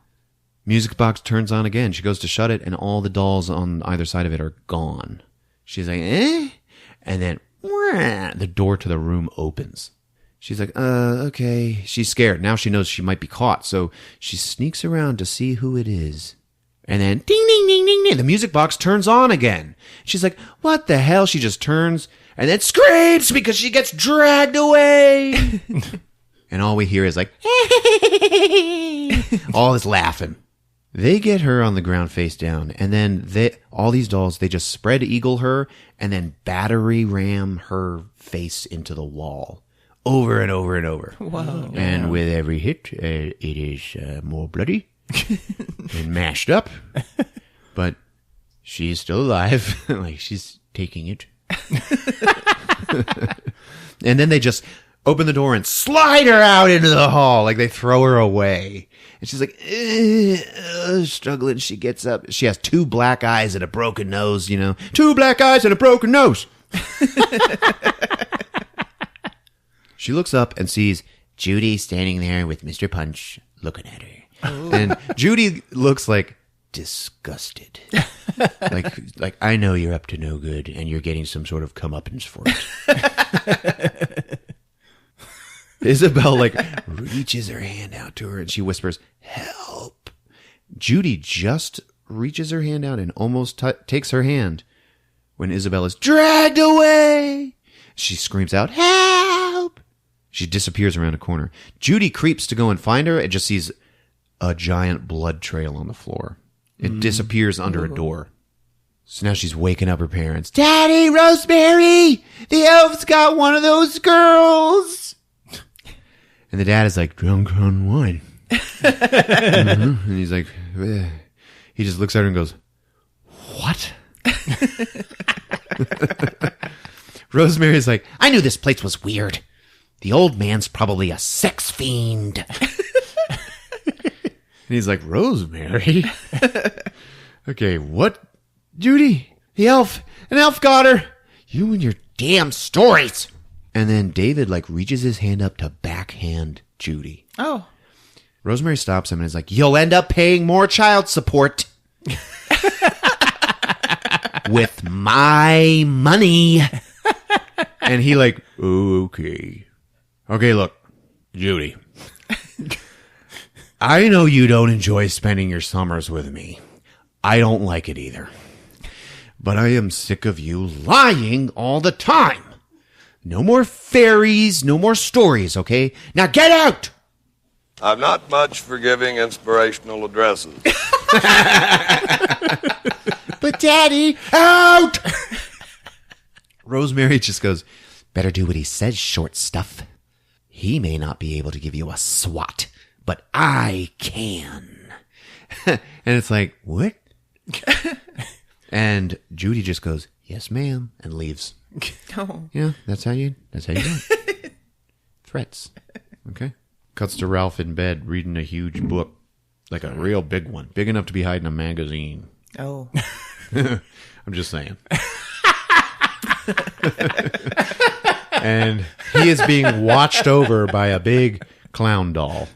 Music box turns on again. She goes to shut it, and all the dolls on either side of it are gone. She's like, eh? And then the door to the room opens. She's like, okay. She's scared. Now she knows she might be caught. So she sneaks around to see who it is. And then ding, ding, ding, ding, ding. The music box turns on again. She's like, what the hell? She just turns and then screams because she gets dragged away. And all we hear is like, all this laughing. They get her on the ground face down, and then all these dolls, they just spread eagle her and then battery ram her face into the wall over and over and over. Wow. And with every hit, it is more bloody and mashed up. But she's still alive. Like, she's taking it. And then they just open the door and slide her out into the hall. Like, they throw her away. And she's like, struggling. She gets up. She has 2 black eyes and a broken nose, you know. 2 black eyes and a broken nose. She looks up and sees Judy standing there with Mr. Punch looking at her. Ooh. And Judy looks like disgusted. like, I know you're up to no good and you're getting some sort of comeuppance for it. Isabel, like, reaches her hand out to her and she whispers, help. Judy just reaches her hand out and almost takes her hand when Isabel is dragged away. She screams out, "Help!" She disappears around a corner. Judy creeps to go and find her and just sees a giant blood trail on the floor. It disappears under a door. So now she's waking up her parents. "Daddy, Rosemary! The elf's got one of those girls!" And the dad is like, "Drunk on wine." And he's like, "Eh." He just looks at her and goes, "What?" Rosemary's like, "I knew this place was weird. The old man's probably a sex fiend." And he's like, "Rosemary?" "Okay, what? Judy? An elf got her. You and your damn stories." And then David reaches his hand up to backhand Judy. Oh. Rosemary stops him and is like, "You'll end up paying more child support." "With my money." And he "Okay. Okay, look, Judy. I know you don't enjoy spending your summers with me. I don't like it either. But I am sick of you lying all the time. No more fairies, no more stories, okay? Now get out!" I'm not much for giving inspirational addresses. "But Daddy, out!" Rosemary just goes, "Better do what he says, short stuff. He may not be able to give you a swat, but I can." And it's like, "What?" And Judy just goes, "Yes, ma'am," and leaves. Oh. Yeah, that's how you do it. Threats. Okay. Cuts to Ralph in bed reading a huge book. Like a real big one. Big enough to be hiding a magazine. Oh. I'm just saying. And he is being watched over by a big clown doll.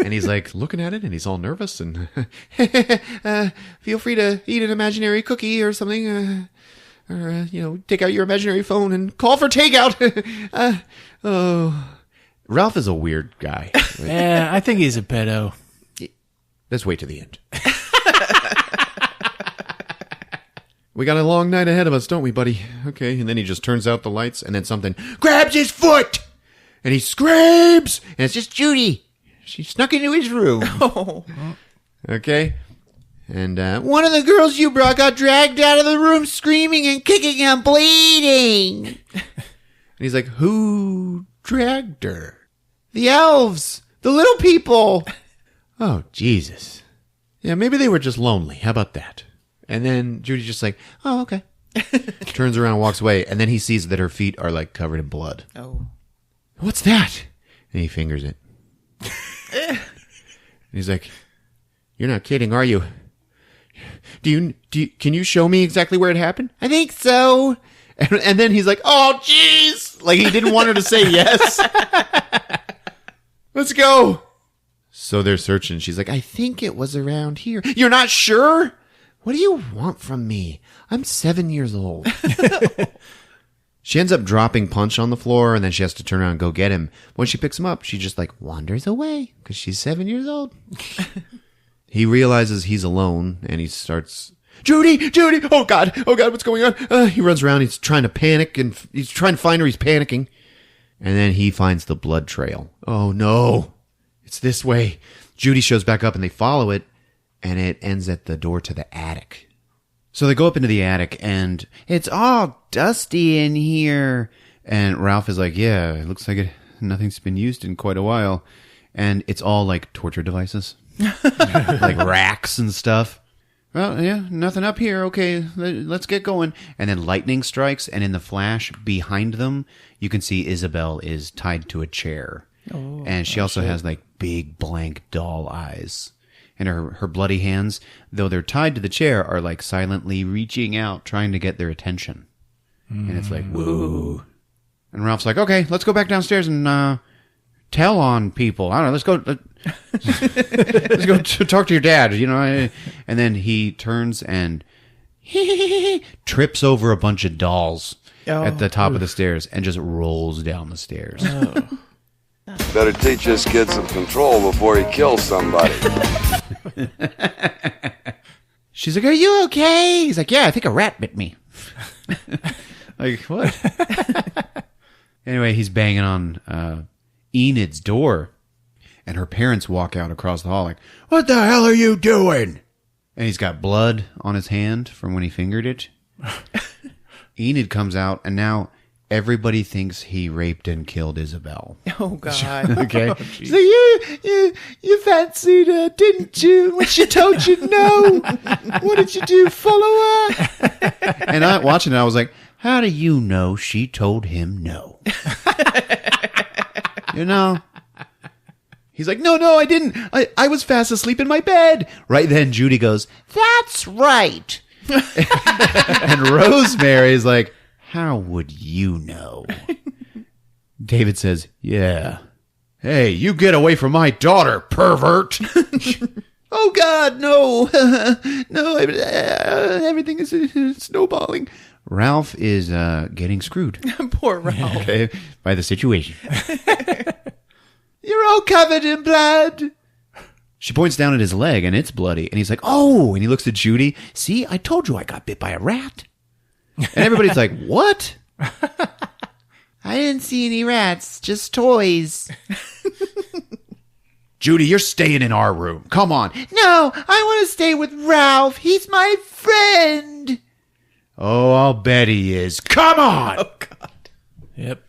And he's looking at it and he's all nervous and feel free to eat an imaginary cookie or something. Or take out your imaginary phone and call for takeout. Ralph is a weird guy. Yeah, I think he's a pedo. Let's wait to the end. We got a long night ahead of us, don't we, buddy? Okay, and then he just turns out the lights, and then something grabs his foot, and he screams, and it's just Judy. She snuck into his room. Oh. Okay, and one of the girls you brought got dragged out of the room screaming and kicking and bleeding. And he's like, "Who dragged her?" "The elves, the little people." "Oh, Jesus. Yeah, maybe they were just lonely. How about that?" And then Judy's just like, "Oh, okay." Turns around and walks away. And then he sees that her feet are covered in blood. Oh. "What's that?" And he fingers it. And he's like, "You're not kidding, are you? Can you show me exactly where it happened?" "I think so." And then he's like, "Oh, jeez." He didn't want her to say yes. "Let's go." So they're searching. She's like, "I think it was around here." "You're not sure? What do you want from me? I'm 7 years old." She ends up dropping Punch on the floor, and then she has to turn around and go get him. When she picks him up, she just wanders away because she's 7 years old. He realizes he's alone, and he starts, Judy! Oh God, what's going on?" He runs around, he's trying to panic, and he's trying to find her, he's panicking. And then he finds the blood trail. Oh no, it's this way. Judy shows back up, and they follow it. And it ends at the door to the attic. So they go up into the attic, and it's all dusty in here. And Ralph is like, "Yeah, it looks like nothing's been used in quite a while." And it's all torture devices. Racks and stuff. "Well, yeah, nothing up here. Okay, let's get going." And then lightning strikes, and in the flash behind them, you can see Isabel is tied to a chair. Oh, and she also has big blank doll eyes. And her bloody hands, though they're tied to the chair, are silently reaching out, trying to get their attention. And it's whoa. And Ralph's like, "Okay, let's go back downstairs and tell on people. I don't know, let's go talk to your dad, And then he turns and trips over a bunch of dolls at the top of the stairs and just rolls down the stairs. Oh. Better teach this kid some control before he kills somebody. She's like, are you okay? He's like, yeah, I think a rat bit me. Like, what? Anyway, he's banging on Enid's door, and her parents walk out across the hall like, what the hell are you doing? And he's got blood on his hand from when he fingered it. Enid comes out, and now everybody thinks he raped and killed Isabel. Oh, God. Okay. She's like, you fancied her, didn't you? When she told you no, what did you do? Follow her? And I watching it, I was like, how do you know she told him no? You know? He's like, no, I didn't. I was fast asleep in my bed. Right then, Judy goes, that's right. And Rosemary's like, how would you know? David says, yeah. Hey, you get away from my daughter, pervert. Oh, God, no. No, everything is snowballing. Ralph is getting screwed. Poor Ralph. Okay, by the situation. You're all covered in blood. She points down at his leg, and it's bloody. And he's like, oh. And he looks at Judy. See, I told you I got bit by a rat. And everybody's like, what? I didn't see any rats, just toys. Judy, you're staying in our room. Come on. No, I want to stay with Ralph. He's my friend. Oh, I'll bet he is. Come on. Oh, God. Yep.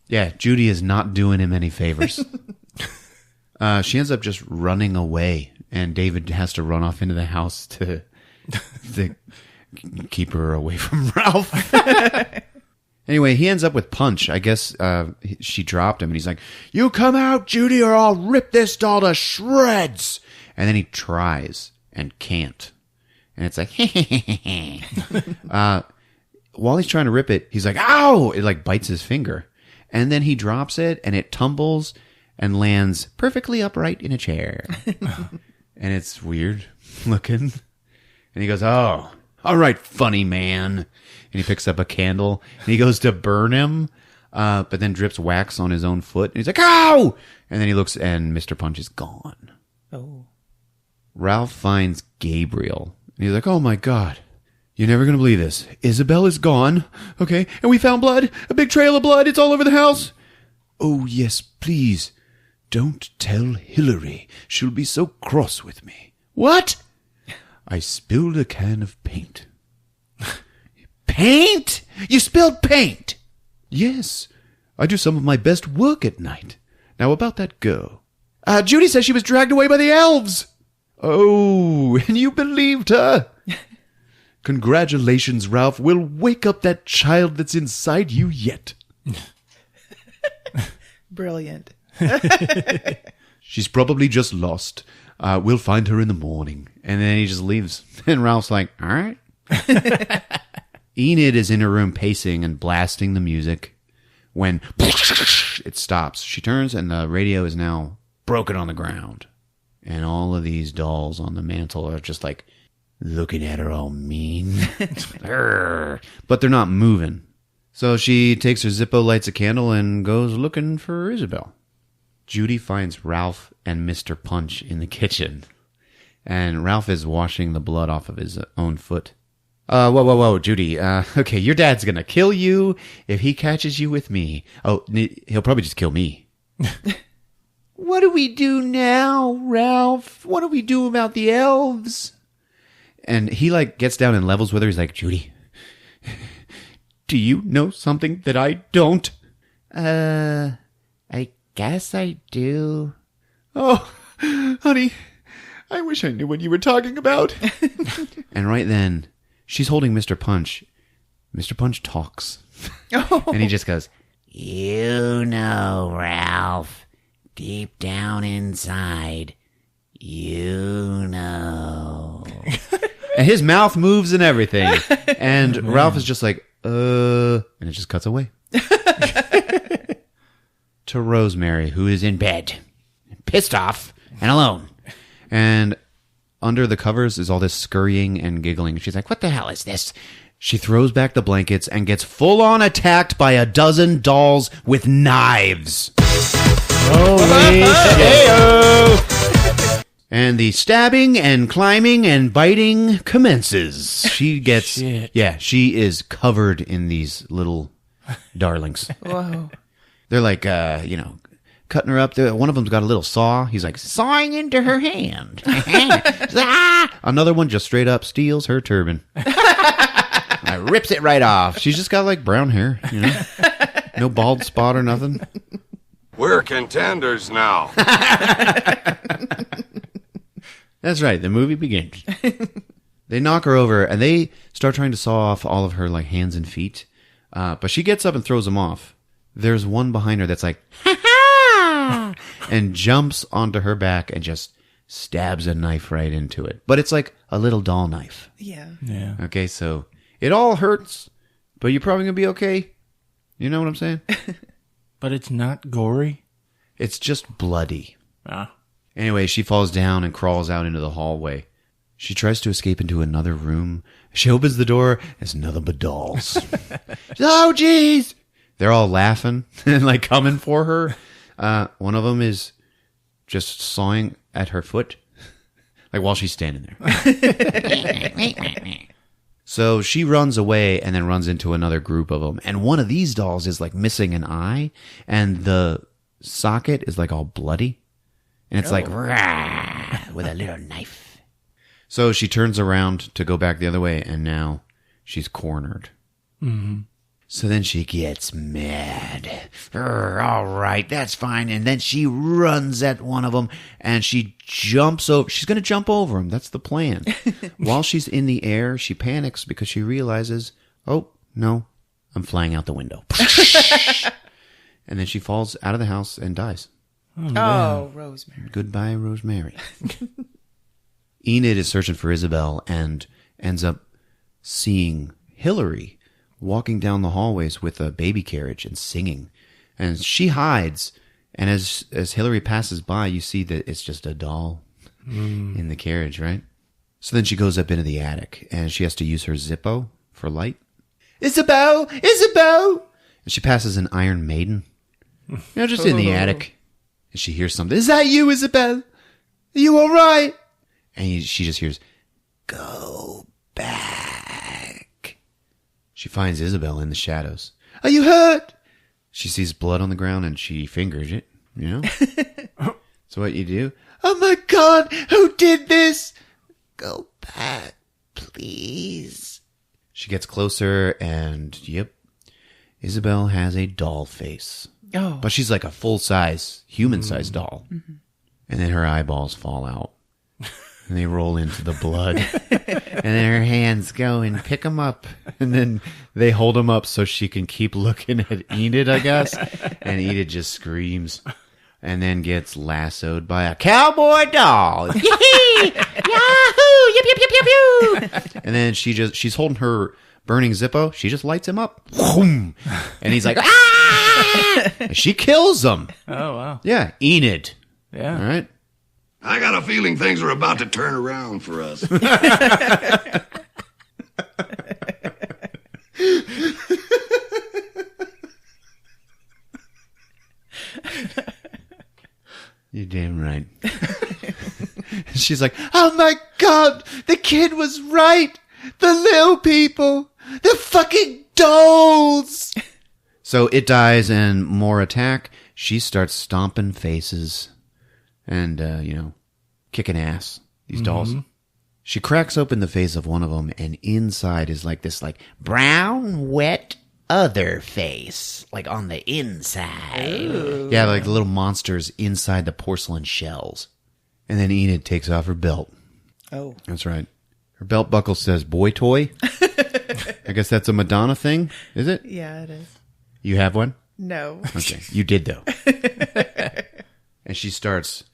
Yeah, Judy is not doing him any favors. She ends up just running away, and David has to run off into the house to keep her away from Ralph. Anyway, he ends up with Punch. I guess she dropped him, and he's like, you come out, Judy, or I'll rip this doll to shreds. And then he tries and can't. And it's like, while he's trying to rip it, he's like, ow! It like bites his finger. And then he drops it, and it tumbles and lands perfectly upright in a chair. And it's weird looking. And he goes, oh, all right, funny man. And he picks up a candle, and he goes to burn him, but then drips wax on his own foot. And he's like, ow! And then he looks, and Mr. Punch is gone. Oh. Ralph finds Gabriel. And he's like, oh, my God. You're never going to believe this. Isabel is gone. Okay. And we found blood. A big trail of blood. It's all over the house. Oh, yes, please. Don't tell Hillary. She'll be so cross with me. What? I spilled a can of paint. Paint? You spilled paint? Yes. I do some of my best work at night. Now about that girl. Judy says she was dragged away by the elves. Oh, and you believed her? Congratulations, Ralph. We'll wake up that child that's inside you yet. Brilliant. She's probably just lost. We'll find her in the morning. And then he just leaves. And Ralph's like, all right. Enid is in her room pacing and blasting the music when it stops. She turns and the radio is now broken on the ground. And all of these dolls on the mantle are just like looking at her all mean. But they're not moving. So she takes her Zippo, lights a candle, and goes looking for Isabel. Judy finds Ralph and Mr. Punch in the kitchen. And Ralph is washing the blood off of his own foot. Whoa, Judy. Okay, your dad's gonna kill you if he catches you with me. Oh, he'll probably just kill me. What do we do now, Ralph? What do we do about the elves? And he like gets down and levels with her. He's like, Judy, do you know something that I don't? I guess I do. Oh, honey, I wish I knew what you were talking about. And right then, she's holding Mr. Punch. Mr. Punch talks. And he just goes, you know, Ralph, deep down inside, you know. And his mouth moves and everything. And Ralph is just like, and it just cuts away. To Rosemary, who is in bed, pissed off and alone. And under the covers is all this scurrying and giggling. She's like, what the hell is this? She throws back the blankets and gets full-on attacked by a dozen dolls with knives. Holy shit. And the stabbing and climbing and biting commences. She gets, Shit. yeah, she is covered in these little darlings. Whoa. They're like, cutting her up. One of them's got a little saw. He's like, sawing into her hand. Another one just straight up steals her turban. Rips it right off. She's just got like brown hair, no bald spot or nothing. We're contenders now. That's right. The movie begins. They knock her over and they start trying to saw off all of her like hands and feet. But she gets up and throws them off. There's one behind her that's like, ha ha, and jumps onto her back and just stabs a knife right into it. But it's like a little doll knife. Yeah. Yeah. Okay, so it all hurts, but you're probably going to be okay. You know what I'm saying? But it's not gory. It's just bloody. Ah. Anyway, she falls down and crawls out into the hallway. She tries to escape into another room. She opens the door. There's nothing but dolls. Oh, jeez. They're all laughing and like coming for her. One of them is just sawing at her foot, like while she's standing there. So she runs away and then runs into another group of them. And one of these dolls is like missing an eye, and the socket is like all bloody. And it's like, rah, with a little knife. So she turns around to go back the other way, and now she's cornered. Mm-hmm. So then she gets mad. All right, that's fine. And then she runs at one of them, and she jumps over. She's going to jump over him. That's the plan. While she's in the air, she panics because she realizes, oh, no, I'm flying out the window. And then she falls out of the house and dies. Oh, Rosemary. Goodbye, Rosemary. Enid is searching for Isabel and ends up seeing Hillary walking down the hallways with a baby carriage and singing. And she hides. And as Hillary passes by, you see that it's just a doll in the carriage, right? So then she goes up into the attic and she has to use her Zippo for light. Isabel! Isabel! And she passes an Iron Maiden. Just in the attic. And she hears something. Is that you, Isabel? Are you all right? And she just hears, go back. She finds Isabel in the shadows. Are you hurt? She sees blood on the ground and she fingers it, So what you do? Oh my God, who did this? Go back, please. She gets closer and, yep, Isabel has a doll face. Oh. But she's like a full-size, human-sized doll. Mm-hmm. And then her eyeballs fall out. And they roll into the blood. And then her hands go and pick them up. And then they hold them up so she can keep looking at Enid, I guess. And Enid just screams. And then gets lassoed by a cowboy doll. Yee! Yahoo! Yip, yip, yip, yip, yip. And then she's holding her burning Zippo. She just lights him up. And he's like, ah! And she kills him. Oh, wow. Yeah, Enid. Yeah. All right. I got a feeling things are about to turn around for us. You're damn right. She's like, oh my God, the kid was right. The little people, the fucking dolls. So it dies and more attack. She starts stomping faces and, kicking ass. These dolls. She cracks open the face of one of them, and inside is like this, like, brown, wet other face. Like, on the inside. Ooh. Yeah, like the little monsters inside the porcelain shells. And then Enid takes off her belt. Oh. That's right. Her belt buckle says boy toy. I guess that's a Madonna thing, is it? Yeah, it is. You have one? No. Okay. You did, though. And she starts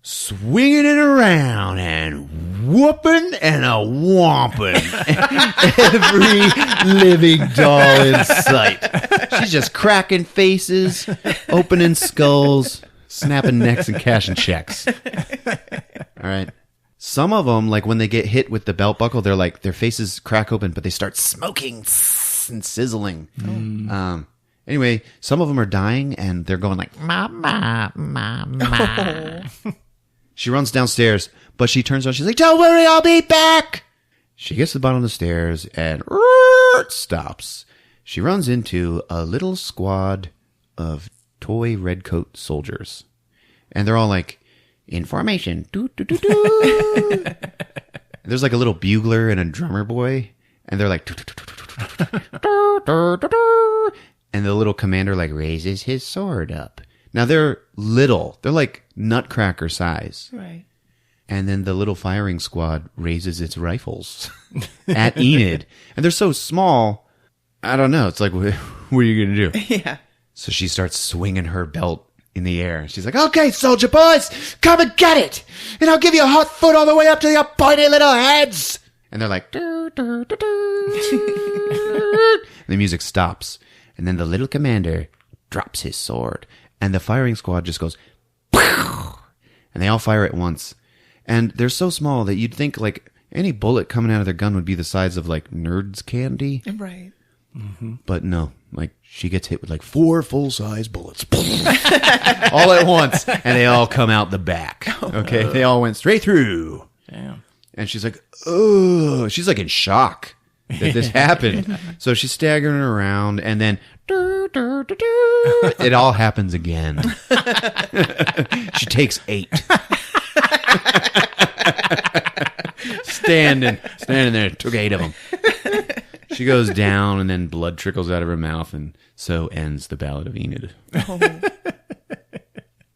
swinging it around and whooping and a whomping every living doll in sight. She's just cracking faces, opening skulls, snapping necks, and cashing checks. All right. Some of them, like when they get hit with the belt buckle, they're like, their faces crack open, but they start smoking and sizzling. Anyway, some of them are dying and they're going like, mama, mama. She runs downstairs, but she turns around. She's like, don't worry, I'll be back. She gets to the bottom of the stairs and stops. She runs into a little squad of toy redcoat soldiers. And they're all like, in formation. Doo, doo, doo, doo. There's like a little bugler and a drummer boy. And they're like, doo, doo, doo, doo, doo, doo, doo, doo, doo. And the little commander like raises his sword up. Now they're little. They're like nutcracker size. Right. And then the little firing squad raises its rifles at Enid. And they're so small, I don't know. It's like, what are you going to do? Yeah. So she starts swinging her belt in the air. She's like, okay, soldier boys, come and get it. And I'll give you a hot foot all the way up to your pointy little heads. And they're like, dur, dur, dur, dur. The music stops. And then the little commander drops his sword. And the firing squad just goes, pow! And they all fire at once. And they're so small that you'd think like any bullet coming out of their gun would be the size of like Nerds candy. Right. Mm-hmm. But no, like she gets hit with like 4 full-size bullets all at once. And they all come out the back. Okay. They all went straight through. Damn. And she's like, oh, she's like in shock that this happened. So she's staggering around and then it all happens again. She takes 8. Standing there, took 8 of them. She goes down, and then blood trickles out of her mouth, and so ends the Ballad of Enid. Oh.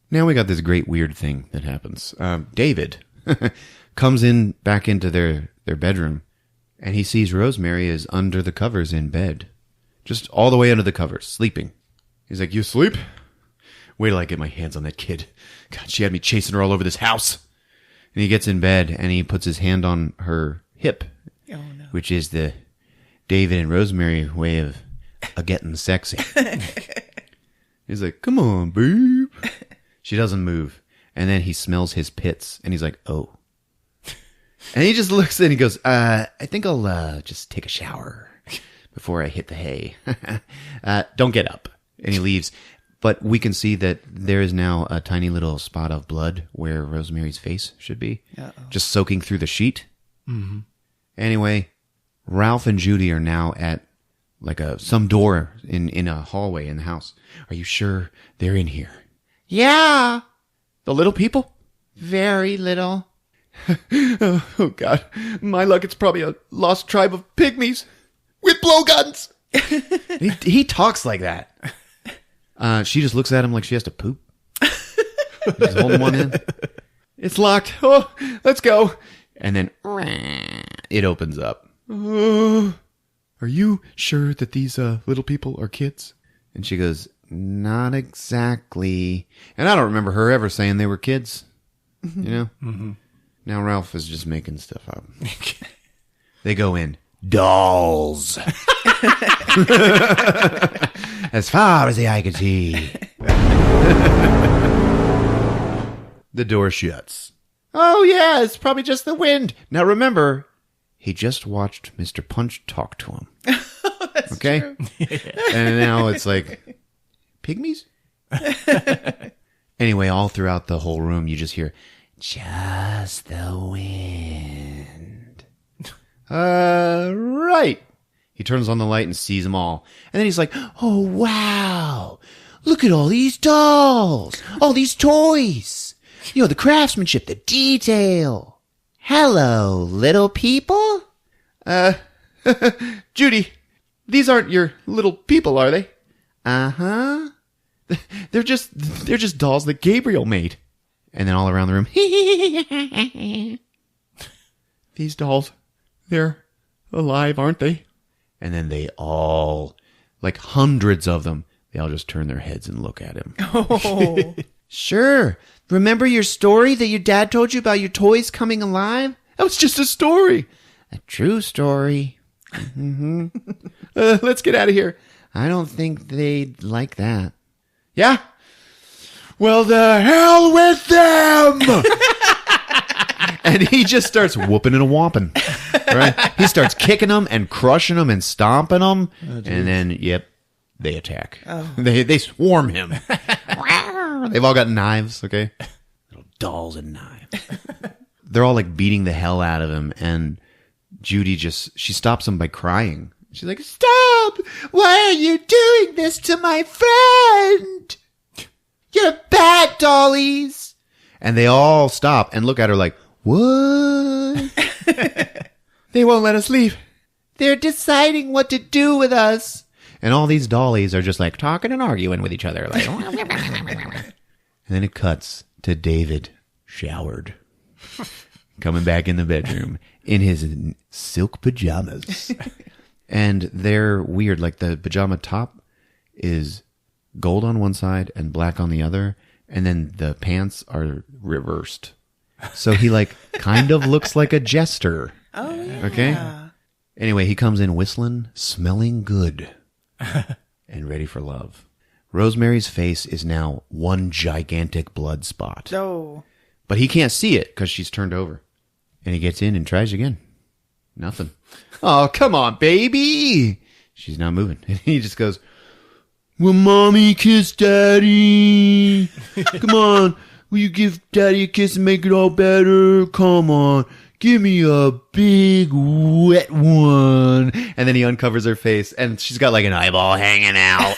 Now we got this great weird thing that happens. David comes back into their bedroom, and he sees Rosemary is under the covers in bed, just all the way under the covers, sleeping. He's like, "You asleep? Wait till I get my hands on that kid. God, she had me chasing her all over this house." And he gets in bed, and he puts his hand on her hip, which is the David and Rosemary way of getting sexy. He's like, "Come on, babe." She doesn't move. And then he smells his pits, and he's like, "Oh." And he just looks and he goes, I think I'll just take a shower before I hit the hay. Don't get up. And he leaves. But we can see that there is now a tiny little spot of blood where Rosemary's face should be. Just soaking through the sheet. Mm-hmm. Anyway, Ralph and Judy are now at like some door in a hallway in the house. Are you sure they're in here? Yeah. The little people? Very little. Oh, God. My luck, it's probably a lost tribe of pygmies with blowguns. He talks like that. She just looks at him like she has to poop. He's holding one in. It's locked. Oh, let's go. And then it opens up. Are you sure that these little people are kids? And she goes, not exactly. And I don't remember her ever saying they were kids. You know? Mm-hmm. Now Ralph is just making stuff up. They go in. Dolls. As far as the eye can see. The door shuts. Oh, yeah, it's probably just the wind. Now remember, he just watched Mr. Punch talk to him. That's okay? True. And now it's like, pygmies? Anyway, all throughout the whole room, you just hear, just the wind. Right. He turns on the light and sees them all. And then he's like, oh, wow. Look at all these dolls. All these toys. You know, the craftsmanship, the detail. Hello, little people. Judy, these aren't your little people, are they? Uh-huh. They're just dolls that Gabriel made. And then all around the room, these dolls, they're alive, aren't they? And then they all, like hundreds of them, they all just turn their heads and look at him. Oh. Sure. Remember your story that your dad told you about your toys coming alive? That was just a story. A true story. Mm-hmm. Let's get out of here. I don't think they'd like that. Yeah? Well, the hell with them! And he just starts whooping and a whomping. Right? He starts kicking them and crushing them and stomping them. Oh, and then, yep, they attack. Oh. They swarm him. They've all got knives, okay? Little dolls and knives. They're all like beating the hell out of him, and Judy she stops him by crying. She's like, "Stop! Why are you doing this to my friend? You're bad, dollies!" And they all stop and look at her like, "What?" "They won't let us leave. They're deciding what to do with us." And all these dollies are just like talking and arguing with each other. Like, and then it cuts to David, showered, coming back in the bedroom in his silk pajamas. And they're weird. Like the pajama top is gold on one side and black on the other. And then the pants are reversed. So he like kind of looks like a jester. Oh, yeah. Okay. Anyway, he comes in whistling, smelling good, and ready for love. Rosemary's face is now one gigantic blood spot. Oh. But he can't see it because she's turned over. And he gets in and tries again. Nothing. "Oh, come on, baby." She's not moving. And he just goes, "Will mommy kiss daddy? Come on. Will you give daddy a kiss and make it all better? Come on. Give me a big wet one." And then he uncovers her face and she's got like an eyeball hanging out.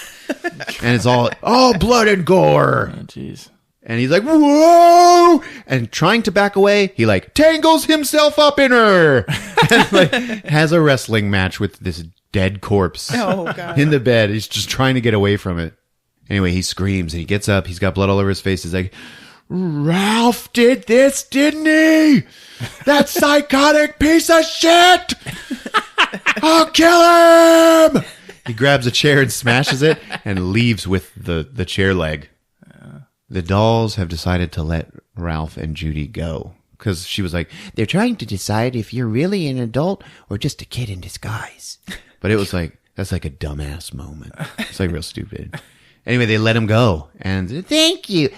And it's all blood and gore. Oh, jeez. And he's like, "Whoa!" And trying to back away, he like tangles himself up in her. And like has a wrestling match with this dead corpse in the bed. He's just trying to get away from it. Anyway, he screams and he gets up. He's got blood all over his face. He's like, "Ralph did this, didn't he? That psychotic piece of shit! I'll kill him!" He grabs a chair and smashes it and leaves with the chair leg. The dolls have decided to let Ralph and Judy go because she was like, "They're trying to decide if you're really an adult or just a kid in disguise." But it was like, that's like a dumbass moment. It's like real stupid. Anyway, they let him go and thank you.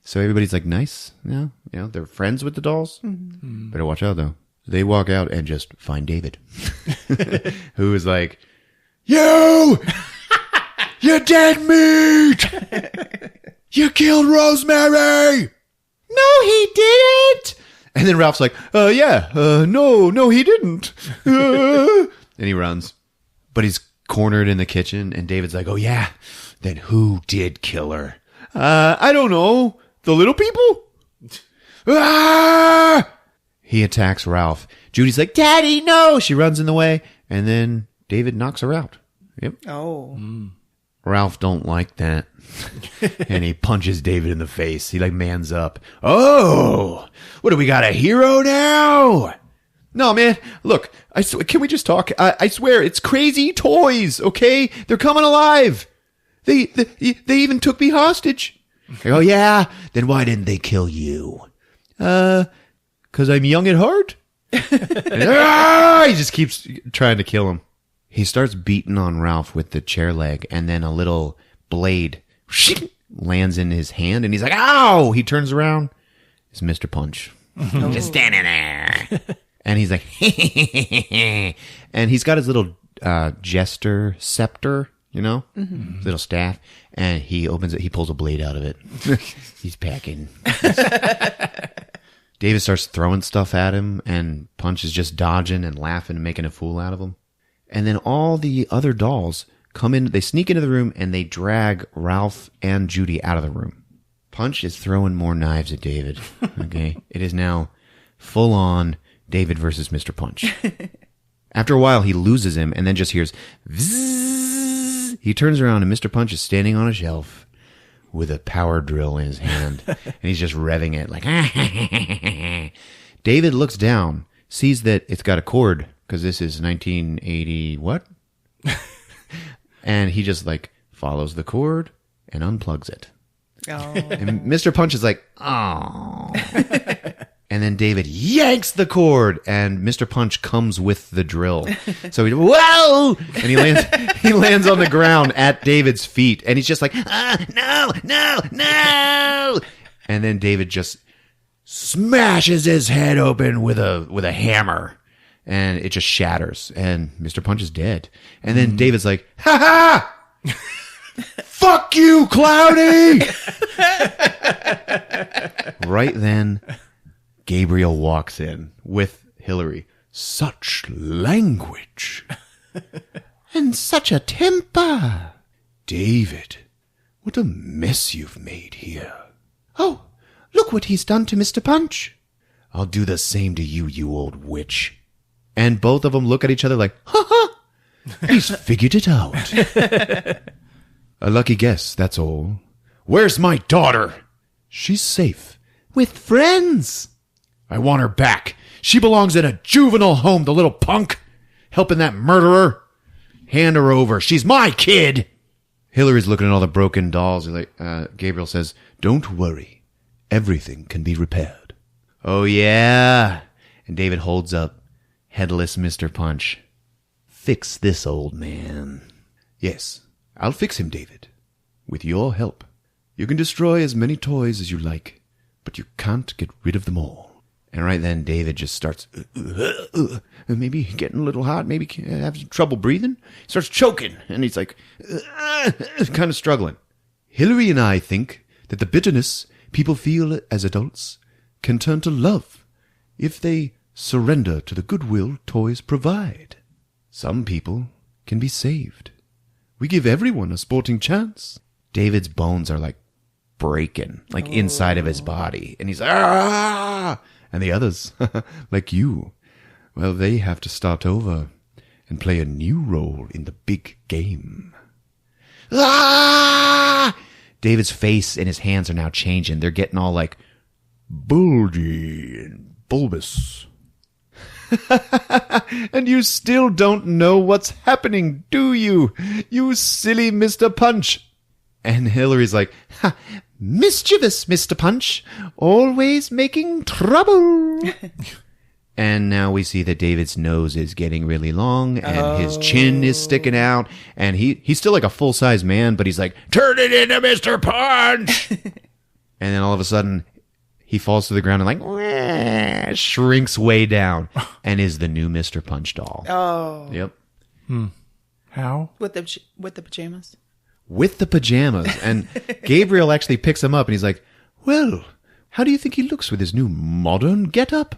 So everybody's like, nice. Yeah, they're friends with the dolls. Mm-hmm. Better watch out though. They walk out and just find David, who is like, "You dead meat! You killed Rosemary!" "No, he didn't!" And then Ralph's like, no, he didn't. And he runs. But he's cornered in the kitchen, and David's like, "Oh yeah, then who did kill her?" "I don't know. The little people?" "Ah!" He attacks Ralph. Judy's like, "Daddy, no!" She runs in the way, and then David knocks her out. Yep. Oh. Ralph don't like that. And he punches David in the face. He like mans up. "Oh, what do we got, a hero now?" "No, man. Look, can we just talk? I swear, it's crazy toys, okay? They're coming alive. They even took me hostage." "Oh, yeah? Then why didn't they kill you?" "'Cause I'm young at heart." He just keeps trying to kill him. He starts beating on Ralph with the chair leg, and then a little blade lands in his hand, and he's like, "Ow!" He turns around. It's Mr. Punch. Just standing there. And he's like, and he's got his little jester scepter, his little staff, and he opens it. He pulls a blade out of it. He's packing. David starts throwing stuff at him, and Punch is just dodging and laughing and making a fool out of him. And then all the other dolls come in, they sneak into the room, and they drag Ralph and Judy out of the room. Punch is throwing more knives at David. Okay. It is now full on David versus Mr. Punch. After a while, he loses him and then just hears vzz. He turns around and Mr. Punch is standing on a shelf with a power drill in his hand. And he's just revving it like, David looks down, sees that it's got a cord because this is 1980 what? And he just like follows the cord and unplugs it. Oh. And Mr. Punch is like, "Oh." And then David yanks the cord, and Mr. Punch comes with the drill. So he, whoa! And he lands on the ground at David's feet, and he's just like, no. And then David just smashes his head open with a hammer, and it just shatters, and Mr. Punch is dead. And then David's like, "Ha ha! Fuck you, Cloudy!" Right then, Gabriel walks in with Hillary. Such language. And such a temper. David, what a mess you've made here. Oh, look what he's done to Mr. Punch. I'll do the same to you, you old witch. And both of them look at each other like, ha ha, he's figured it out. A lucky guess, that's all. Where's my daughter? She's safe. With friends. I want her back. She belongs in a juvenile home, the little punk. Helping that murderer. Hand her over. She's my kid. Hillary's looking at all the broken dolls. Gabriel says, don't worry. Everything can be repaired. Oh, yeah. And David holds up headless Mr. Punch. Fix this old man. Yes, I'll fix him, David. With your help. You can destroy as many toys as you like, but you can't get rid of them all. And right then, David just starts, maybe getting a little hot, maybe having trouble breathing. He starts choking, and he's like, kind of struggling. Hillary and I think that the bitterness people feel as adults can turn to love if they surrender to the goodwill toys provide. Some people can be saved. We give everyone a sporting chance. David's bones are like breaking, like inside of his body. And he's like, ah! And the others, like you, well, they have to start over and play a new role in the big game. Ah! David's face and his hands are now changing. They're getting all like bulgy and bulbous. And you still don't know what's happening, do you? You silly Mr. Punch. And Hillary's like, ha, mischievous Mr. Punch, always making trouble. And now we see that David's nose is getting really long, and his chin is sticking out, and he's still like a full-size man, but he's like, turn it into Mr. Punch! And then all of a sudden, he falls to the ground and like, wah, shrinks way down, and is the new Mr. Punch doll. Oh. Yep. How? With the pajamas? With the pajamas. And Gabriel actually picks him up and he's like, well, how do you think he looks with his new modern get-up?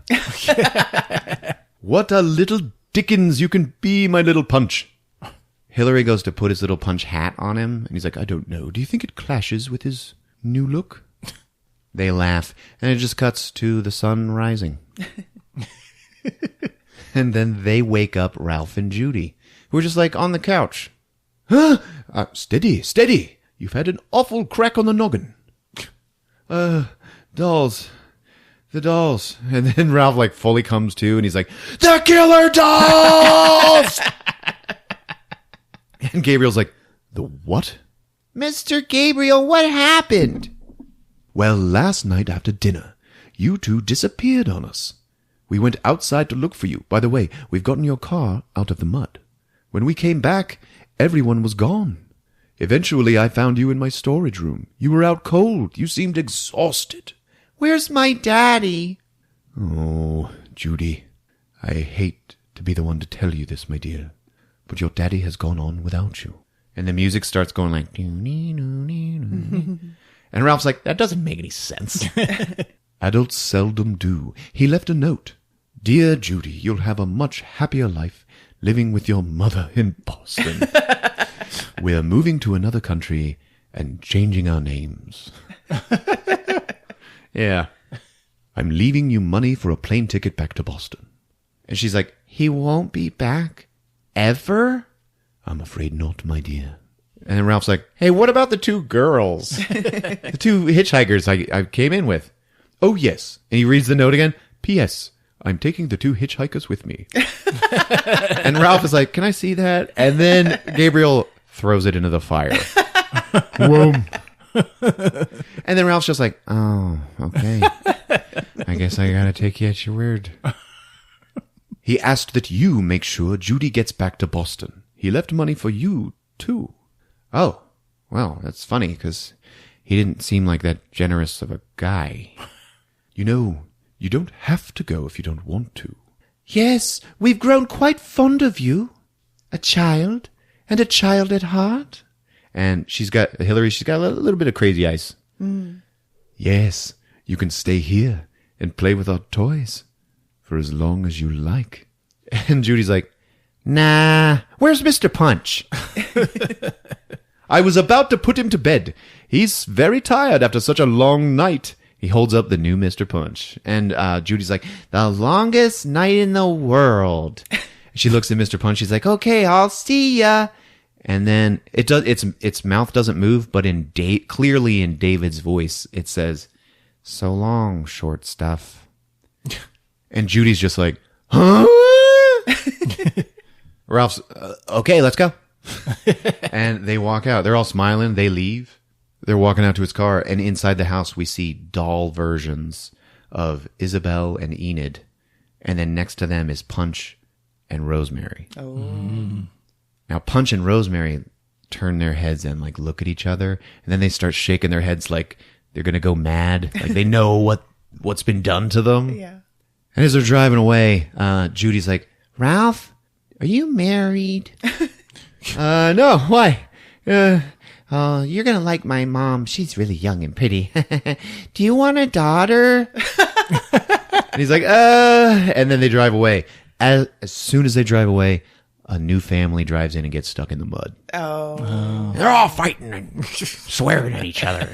What a little Dickens you can be, my little Punch. Hillary goes to put his little Punch hat on him and he's like, I don't know. Do you think it clashes with his new look? They laugh and it just cuts to the sun rising. And then they wake up Ralph and Judy, who are just like on the couch. Huh? Steady. You've had an awful crack on the noggin. Dolls. The dolls. And then Ralph like fully comes to and he's like, the killer dolls! And Gabriel's like, the what? Mr. Gabriel, what happened? Well, last night after dinner, you two disappeared on us. We went outside to look for you. By the way, we've gotten your car out of the mud. When we came back, everyone was gone. Eventually, I found you in my storage room. You were out cold. You seemed exhausted. Where's my daddy? Oh, Judy, I hate to be the one to tell you this, my dear, but your daddy has gone on without you. And the music starts going like, and Ralph's like, that doesn't make any sense. Adults seldom do. He left a note. Dear Judy, you'll have a much happier life living with your mother in Boston. We're moving to another country and changing our names. Yeah. I'm leaving you money for a plane ticket back to Boston. And she's like, he won't be back? Ever? I'm afraid not, my dear. And then Ralph's like, hey, what about the two girls? The two hitchhikers I came in with. Oh, yes. And he reads the note again. P.S. I'm taking the two hitchhikers with me. And Ralph is like, can I see that? And then Gabriel throws it into the fire. Whoa. And then Ralph's just like, oh, okay. I guess I gotta take you at your word. He asked that you make sure Judy gets back to Boston. He left money for you, too. Oh, well, that's funny, because he didn't seem like that generous of a guy. You know, you don't have to go if you don't want to. Yes, we've grown quite fond of you. A child, and a child at heart. And she's got a little bit of crazy eyes. Mm. Yes, You can stay here and play with our toys for as long as you like. And Judy's like, nah, where's Mr. Punch? I was about to put him to bed. He's very tired after such a long night. He holds up the new Mr. Punch. And Judy's like, the longest night in the world. She looks at Mr. Punch. She's like, okay, I'll see ya. And then its mouth doesn't move, but clearly in David's voice, it says, so long, short stuff. And Judy's just like, huh? Ralph's, okay, let's go. And they walk out. They're all smiling. They leave. They're walking out to his car. And inside the house, we see doll versions of Isabel and Enid. And then next to them is Punch and Rosemary. Oh. Now, Punch and Rosemary turn their heads and like look at each other. And then they start shaking their heads like they're going to go mad. Like they know what's been done to them. Yeah. And as they're driving away, Judy's like, Ralph, are you married? No, why? You're going to like my mom. She's really young and pretty. Do you want a daughter? And he's like, and then they drive away. As soon as they drive away, a new family drives in and gets stuck in the mud. Oh. They're all fighting and swearing at each other.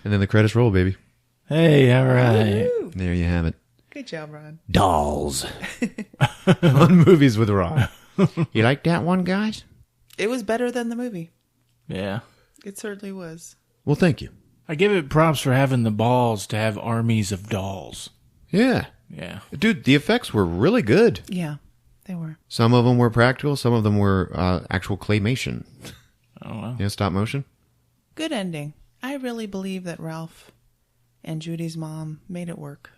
And then the credits roll, baby. Hey, all right. Woo. There you have it. Good job, Ron. Dolls. On Movies with Ron. You like that one, guys? It was better than the movie. Yeah. It certainly was. Well, thank you. I give it props for having the balls to have armies of dolls. Yeah. Yeah. Dude, the effects were really good. Yeah, they were. Some of them were practical. Some of them were actual claymation. Oh, wow. Yeah, stop motion. Good ending. I really believe that Ralph and Judy's mom made it work.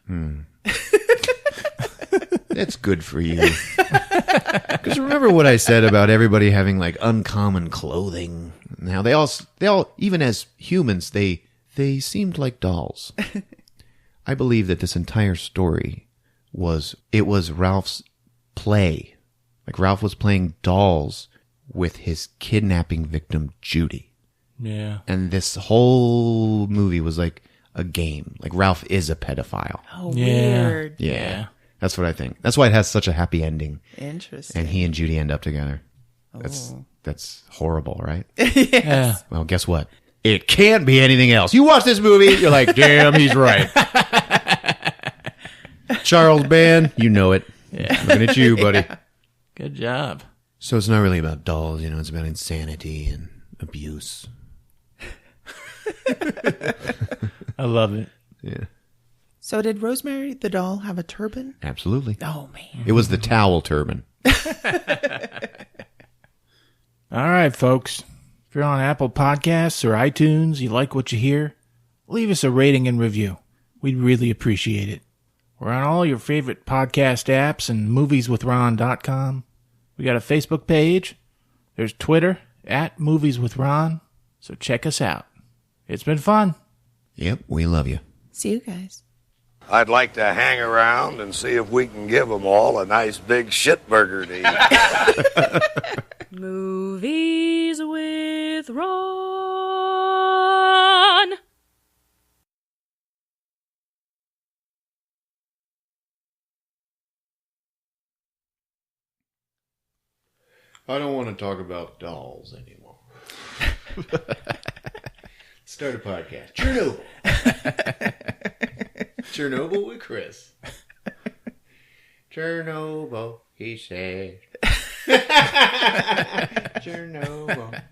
That's good for you. Because remember what I said about everybody having like uncommon clothing. Now they all, even as humans, they seemed like dolls. I believe that this entire story was Ralph's play. Like Ralph was playing dolls with his kidnapping victim, Judy. Yeah. And this whole movie was like a game. Like Ralph is a pedophile. Oh, Yeah. weird. Yeah. That's what I think. That's why it has such a happy ending. Interesting. And he and Judy end up together. Oh. That's horrible, right? Yeah. Well, guess what? It can't be anything else. You watch this movie, you're like, damn, he's right. Charles Band, you know it. Yeah. Looking at you, buddy. Good job. So it's not really about dolls, it's about insanity and abuse. I love it. Yeah, So did Rosemary the doll have a turban? absolutely. Oh, man. It was the towel turban. All right, folks. If you're on Apple Podcasts or iTunes, you like what you hear, leave us a rating and review. We'd really appreciate it. We're on all your favorite podcast apps and movieswithron.com. We got a Facebook page. There's Twitter @movieswithron. So check us out. It's been fun. Yep, we love you. See you guys. I'd like to hang around and see if we can give them all a nice big shitburger to eat. Movies with Ron. I don't want to talk about dolls anymore. Start a podcast. Chernobyl. Chernobyl with Chris. Chernobyl, he said. Chernobyl.